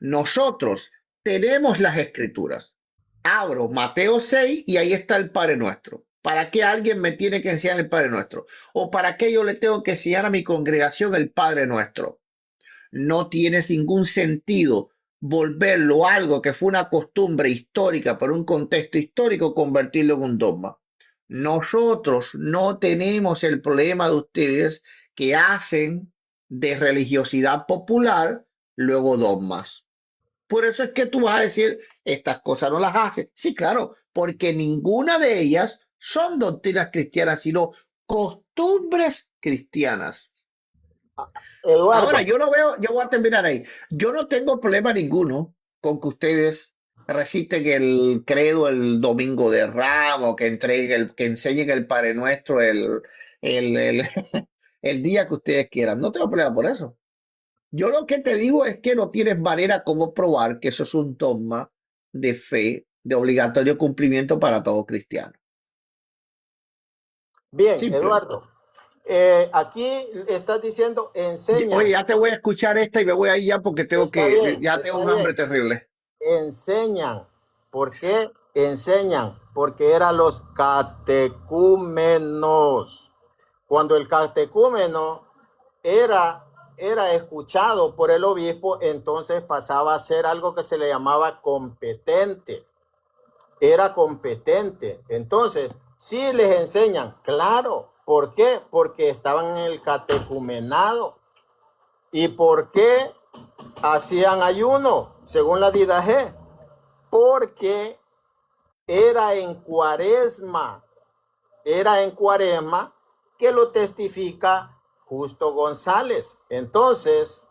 Nosotros tenemos las escrituras. Abro Mateo 6 y ahí está el Padre Nuestro. ¿Para qué alguien me tiene que enseñar el Padre Nuestro? ¿O para qué yo le tengo que enseñar a mi congregación el Padre Nuestro? No tiene ningún sentido volverlo algo que fue una costumbre histórica por un contexto histórico, convertirlo en un dogma. Nosotros no tenemos el problema de ustedes que hacen de religiosidad popular luego dogmas. Por eso es que tú vas a decir, estas cosas no las hacen. Sí, claro, porque ninguna de ellas son doctrinas cristianas, sino costumbres cristianas. Ahora, Eduardo, yo lo veo, yo voy a terminar ahí. Yo no tengo problema ninguno con que ustedes reciten el credo el domingo de Ramos, que enseñen el Padre Nuestro el, el, el día que ustedes quieran. No tengo problema por eso. Yo lo que te digo es que no tienes manera como probar que eso es un dogma de fe, de obligatorio cumplimiento para todo cristiano. bien, Simple. Eduardo. Aquí estás diciendo Oye, enseñan. ya te voy a escuchar esta y me voy a ir ya porque ya tengo Está un hambre bien. terrible. Enseñan. ¿Por qué enseñan? Porque eran los catecúmenos. Cuando el catecúmeno era, era escuchado por el obispo, entonces pasaba a ser algo que se le llamaba competente. Era competente. Entonces, sí les enseñan, claro. ¿Por qué? Porque estaban en el catecumenado. ¿Y por qué hacían ayuno? Según la Didaje, porque era en cuaresma que lo testifica Justo González. Entonces,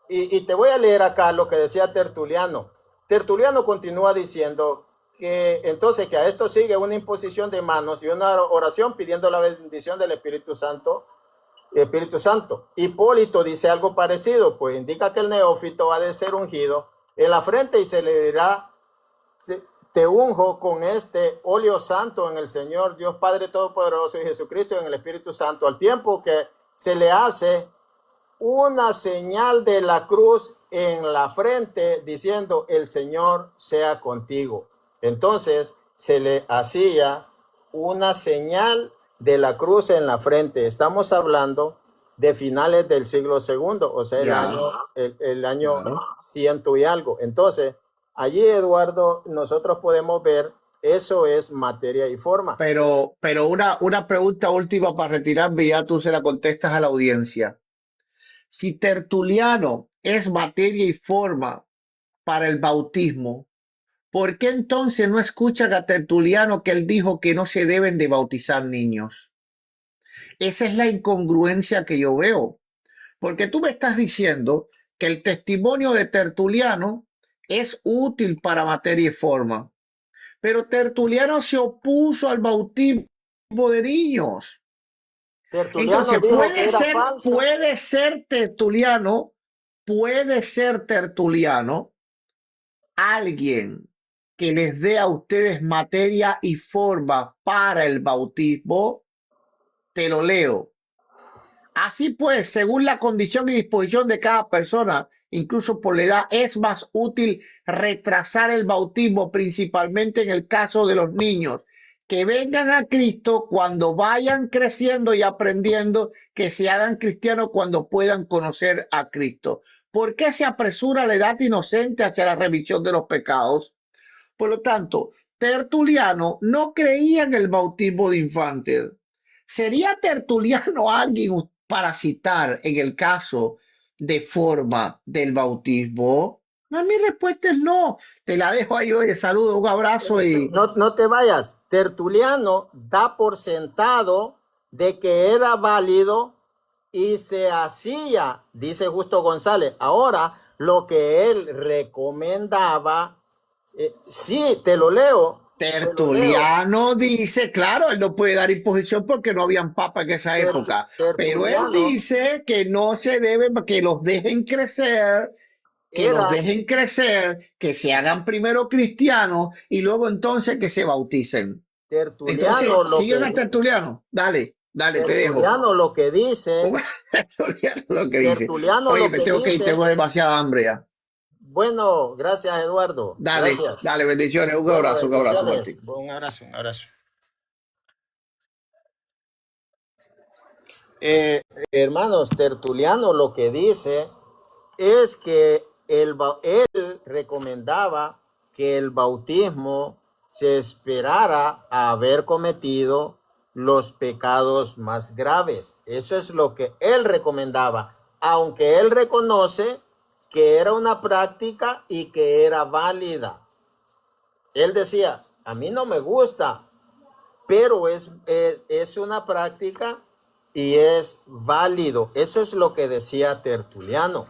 y te voy a leer acá lo que decía Tertuliano. Tertuliano continúa diciendo que entonces que a esto sigue una imposición de manos y una oración pidiendo la bendición del Espíritu Santo. Hipólito dice algo parecido, pues indica que el neófito ha de ser ungido en la frente y se le dirá: te unjo con este óleo santo en el Señor Dios Padre Todopoderoso y Jesucristo en el Espíritu Santo, al tiempo que se le hace una señal de la cruz en la frente diciendo: el Señor sea contigo. Entonces se le hacía una señal de la cruz en la frente. Estamos hablando de finales del siglo segundo, o sea, el año Claro. 100 y algo. Entonces, allí, Eduardo, nosotros podemos ver, eso es materia y forma. Pero una pregunta última para retirarme y ya tú se la contestas a la audiencia. Si Tertuliano es materia y forma para el bautismo, ¿por qué entonces no escuchan a Tertuliano que él dijo que no se deben de bautizar niños? Esa es la incongruencia que yo veo, porque tú me estás diciendo que el testimonio de Tertuliano es útil para materia y forma, pero Tertuliano se opuso al bautismo de niños. Tertuliano Entonces dijo que era falso. puede ser Tertuliano alguien que les dé a ustedes materia y forma para el bautismo. Te lo leo. Así pues, según la condición y disposición de cada persona, incluso por la edad, es más útil retrasar el bautismo, principalmente en el caso de los niños, que vengan a Cristo cuando vayan creciendo y aprendiendo, que se hagan cristianos cuando puedan conocer a Cristo. ¿Por qué se apresura la edad inocente hacia la remisión de los pecados? Por lo tanto, Tertuliano no creía en el bautismo de infantes. ¿Sería Tertuliano alguien para citar en el caso de forma del bautismo? No, mi respuesta es no. Te la dejo ahí, oye, saludo, un abrazo y No te vayas. Tertuliano da por sentado de que era válido y se hacía, dice Justo González. Ahora, lo que él recomendaba, sí, te lo leo. Tertuliano dice, claro, él no puede dar imposición porque no habían papas en esa época, pero él Tertuliano dice que no se debe, que los dejen crecer, era, que se hagan primero cristianos y luego entonces que se bauticen. Tertuliano Entonces, lo siguen a que, Tertuliano. Dale, te dejo. Tertuliano lo que dice, Tertuliano lo que dice. Tertuliano Oye, lo me que tengo que ir, dice. tengo demasiada hambre ya. Bueno, gracias, Eduardo. Gracias. Dale, bendiciones, Bueno, un abrazo para bendiciones. ti. Un abrazo, un abrazo. Hermanos, Tertuliano lo que dice es que él recomendaba que el bautismo se esperara a haber cometido los pecados más graves. Eso es lo que él recomendaba, aunque él reconoce que era una práctica y que era válida. Él decía: a mí no me gusta, pero es una práctica y es válido. Eso es lo que decía Tertuliano.